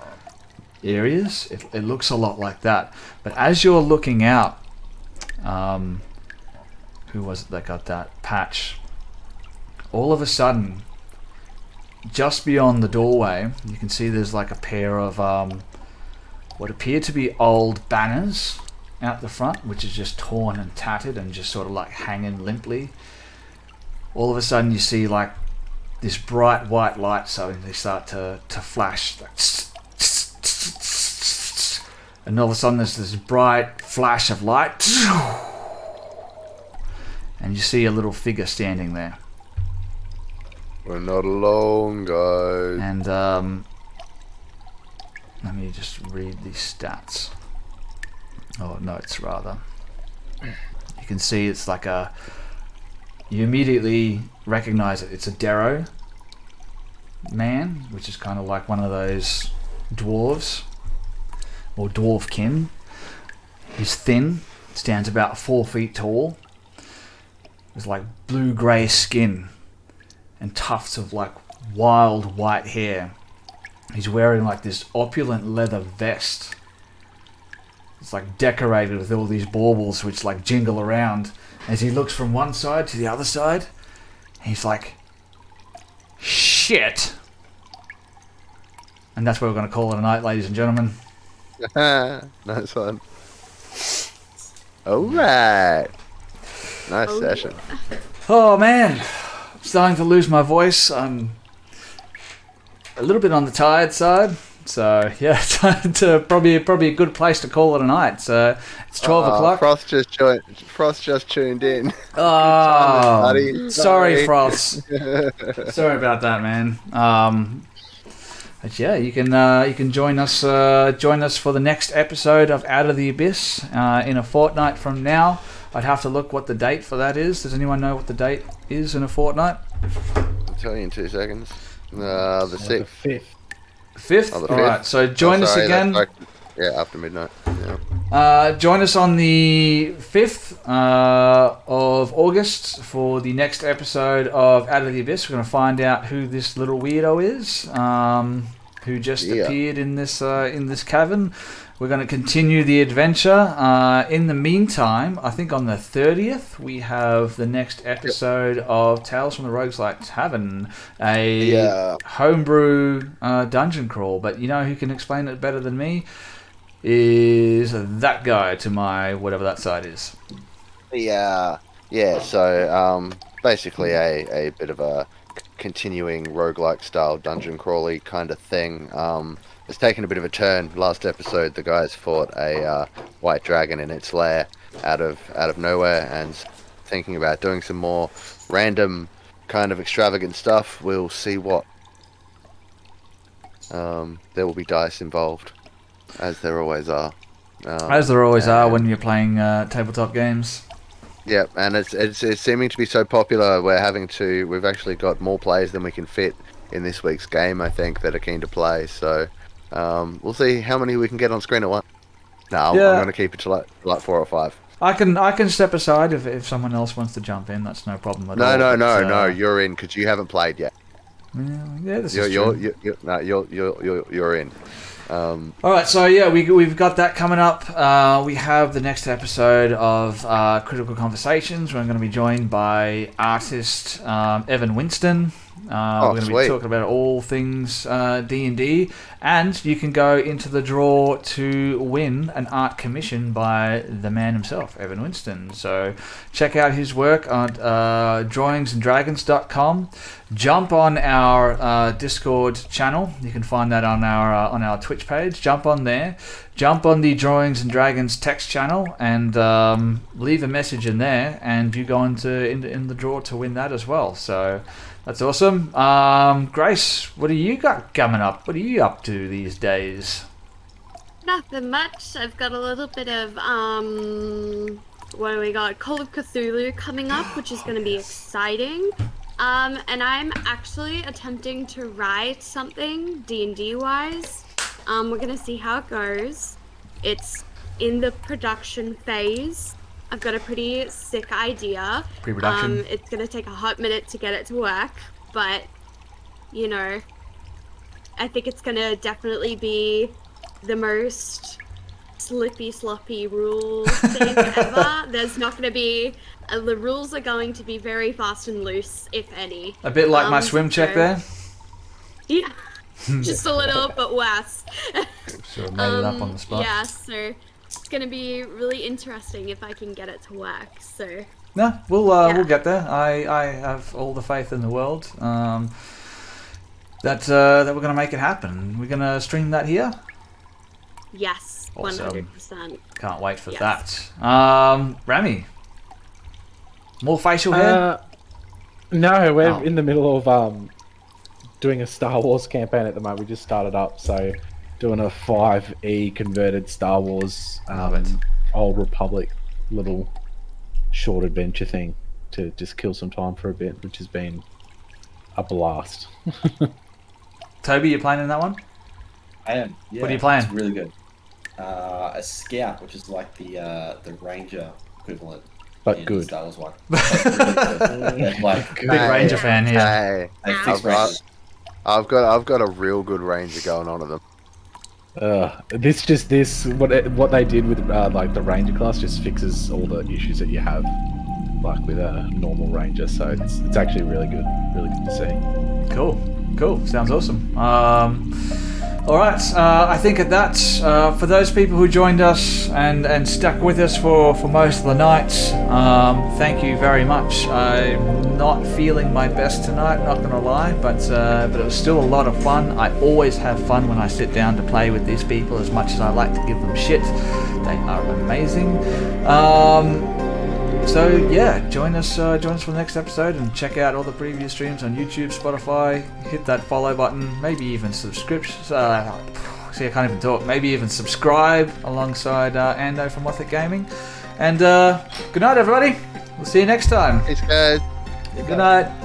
areas. It looks a lot like that. But as you're looking out, who was it that got that patch? All of a sudden, just beyond the doorway, you can see there's like a pair of what appear to be old banners out the front, which is just torn and tattered and just sort of like hanging limply. All of a sudden you see like this bright white light starting to start to flash, like, and all of a sudden there's this bright flash of light, and you see a little figure standing there. We're not alone, guys. And let me just read these stats. Oh, notes rather. You can see it's like you immediately recognize it. It's a Darrow man, which is kind of like one of those dwarves or dwarfkin. He's thin, stands about 4 feet tall. There's like blue-grey skin and tufts of like wild white hair. He's wearing like this opulent leather vest. It's like decorated with all these baubles which like jingle around as he looks from one side to the other side. He's like, shit. And that's where we're going to call it a night, ladies and gentlemen. Nice one. Alright. Nice session. Yeah. Oh man, I'm starting to lose my voice. I'm a little bit on the tired side. So yeah, probably a good place to call it a night. So it's 12 o'clock. Frost just tuned in. Oh, sorry, Frost. Sorry about that, man. But yeah, you can join us for the next episode of Out of the Abyss in a fortnight from now. I'd have to look what the date for that is. Does anyone know what the date is in a fortnight? I'll tell you in 2 seconds. The 6th. The 5th. 5th? Oh, the 5th. Alright, so join us again. Like, after midnight. Yeah. Join us on the 5th of August for the next episode of Out of the Abyss. We're going to find out who this little weirdo is, who just appeared in this cavern. We're going to continue the adventure. In the meantime, I think on the 30th, we have the next episode of Tales from the Roguelike Tavern, a homebrew dungeon crawl. But you know who can explain it better than me? Is that guy to my whatever that side is. So basically a bit of a continuing roguelike style dungeon crawly kind of thing. It's taken a bit of a turn. Last episode, the guys fought a white dragon in its lair out of nowhere, and thinking about doing some more random kind of extravagant stuff. We'll see what. There will be dice involved, as there always are. As there always are when you're playing tabletop games. Yeah, and it's seeming to be so popular. We've actually got more players than we can fit in this week's game, I think, that are keen to play. So we'll see how many we can get on screen at once. No, I'm going to keep it to like 4 or 5. I can step aside if someone else wants to jump in. That's no problem at all. No. You're in because you haven't played yet. Yeah, this is true. You're in. All right, so yeah, we've got that coming up. We have the next episode of Critical Conversations. We're going to be joined by artist Evan Winston. We're going to be talking about all things D&D, and you can go into the draw to win an art commission by the man himself, Evan Winston. So check out his work on drawingsandragons.com. Jump on our Discord channel. You can find that on our Twitch page. Jump on there. Jump on the Drawings and Dragons text channel and leave a message in there, and you go in the draw to win that as well. So that's awesome. Grace, what do you got coming up? What are you up to these days? Nothing much. I've got a little bit of what do we got? Call of Cthulhu coming up, which is going to be exciting. And I'm actually attempting to write something D&D wise. We're gonna see how it goes. It's in the production phase. I've got a pretty sick idea. Pre-production. It's gonna take a hot minute to get it to work, but you know, I think it's gonna definitely be the most slippy, sloppy rule thing ever. There's not gonna be. The rules are going to be very fast and loose, if any. A bit like my swim check there. Yeah. Just a little bit worse. Sort of made it up on the spot. Yeah, so it's gonna be really interesting if I can get it to work. So no, we'll get there. I have all the faith in the world that we're gonna make it happen. We're gonna stream that here. Yes, awesome. 100%. Can't wait for that. Ramy, more facial hair? No, we're in the middle of doing a Star Wars campaign at the moment. We just started up, so doing a 5E converted Star Wars Old Republic little short adventure thing to just kill some time for a bit, which has been a blast. Toby, you playing in that one? I am. Yeah, what are you playing? It's really good. A scout, which is like the ranger equivalent. But in good. The Star Wars one. Like, big ranger fan here. Hey, I've got a real good ranger going on at them. What they did with like the ranger class just fixes all the issues that you have like with a normal ranger. So it's actually really good to see. Cool. Sounds awesome. All right, I think at that, for those people who joined us and stuck with us for most of the night, thank you very much. I'm not feeling my best tonight, not going to lie, but it was still a lot of fun. I always have fun when I sit down to play with these people, as much as I like to give them shit. They are amazing. So yeah, join us for the next episode and check out all the previous streams on YouTube, Spotify. Hit that follow button, maybe even subscription. See, I can't even talk. Maybe even subscribe alongside Ando from Mothic Gaming. And good night, everybody. We'll see you next time. Thanks, guys. Good night.